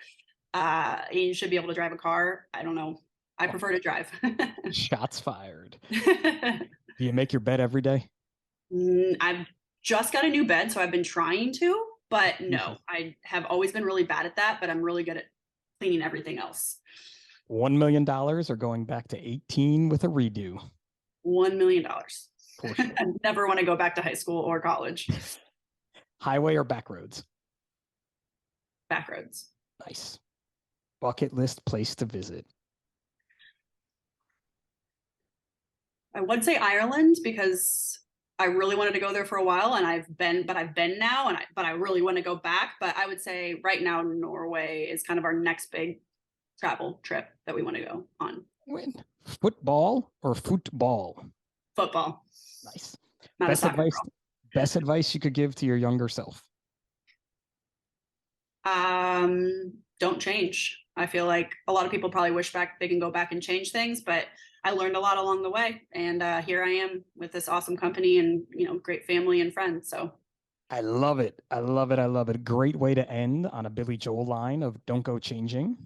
He should be able to drive a car. I don't know. I prefer to drive. Shots fired. Do you make your bed every day? I've just got a new bed, so I've been trying to, but no, I have always been really bad at that, but I'm really good at cleaning everything else. $1 million or going back to 18 with a redo? $1 million. For sure. I never want to go back to high school or college. Highway or back roads? Back roads. Nice. Bucket list place to visit? I would say Ireland, because I really wanted to go there for a while, and I've been now, but I really want to go back. But I would say right now Norway is kind of our next big travel trip that we want to go on. Win. Football or football? Football. Nice. Not Best advice. Best advice you could give to your younger self? Don't change. I feel like a lot of people probably wish back they can go back and change things, but I learned a lot along the way, and here I am with this awesome company and great family and friends. So I love it. I love it. I love it. Great way to end on a Billy Joel line of "Don't go changing."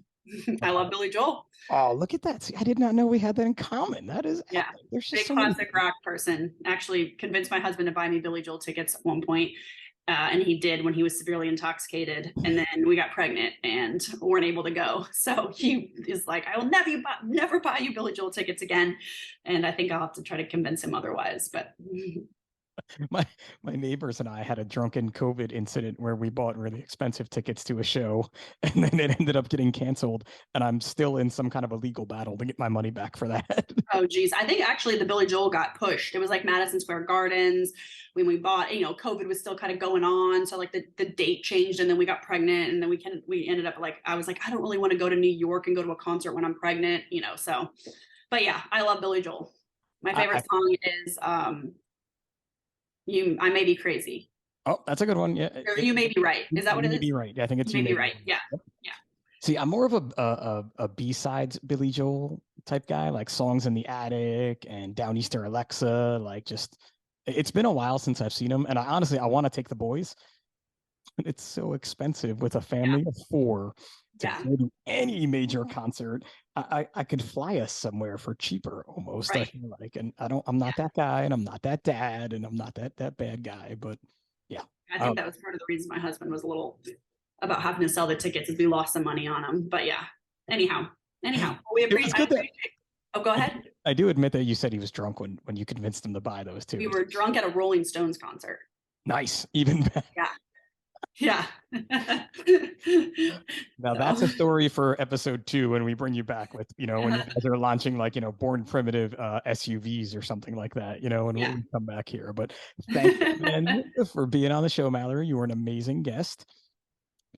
I love Billy Joel. Oh, look at that. See, I did not know we had that in common. That is, yeah. There's just big so classic rock person. Actually convinced my husband to buy me Billy Joel tickets at one point. And he did when he was severely intoxicated. And then we got pregnant and weren't able to go. So he is like, I will never buy you Billy Joel tickets again. And I think I'll have to try to convince him otherwise. But my neighbors and I had a drunken COVID incident where we bought really expensive tickets to a show, and then it ended up getting canceled. And I'm still in some kind of a legal battle to get my money back for that. Oh, geez. I think actually the Billy Joel got pushed. It was like Madison Square Gardens when we bought, COVID was still kind of going on. So like the date changed, and then we got pregnant, and then we ended up I was like, I don't really want to go to New York and go to a concert when I'm pregnant, so, but yeah, I love Billy Joel. My favorite song is, I May Be Crazy. Oh, that's a good one. Yeah. Or You May Be Right. Is that what it is? You May Be Right. I think it's You May Be Right. Yeah. Yep. Yeah. See, I'm more of a B-sides Billy Joel type guy, like Songs in the Attic and Downeaster Alexa. It's been a while since I've seen him. And I want to take the boys. But it's so expensive with a family of 4 to go to any major concert. I could fly us somewhere for cheaper almost. Right. I feel like, and I'm not that guy, and I'm not that dad, and I'm not that bad guy, but yeah. I think that was part of the reason my husband was a little about having to sell the tickets, is we lost some money on them. But yeah, anyhow, we appreciate it. Oh, go ahead. I do admit that you said he was drunk when you convinced him to buy those too. We were drunk at a Rolling Stones concert. Nice, even better. Yeah. Now that's a story for episode 2 when we bring you back with, when you guys are launching like, Born Primitive SUVs or something like that, when we come back here. But thank you again for being on the show, Mallory. You were an amazing guest.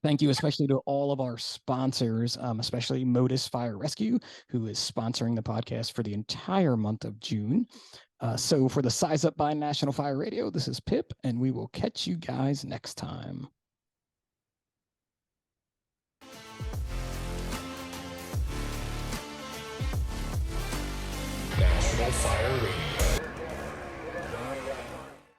Thank you especially to all of our sponsors, especially Modus Fire Rescue, who is sponsoring the podcast for the entire month of June. So for the Size Up by National Fire Radio, this is Pip, and we will catch you guys next time. National Fire Radio.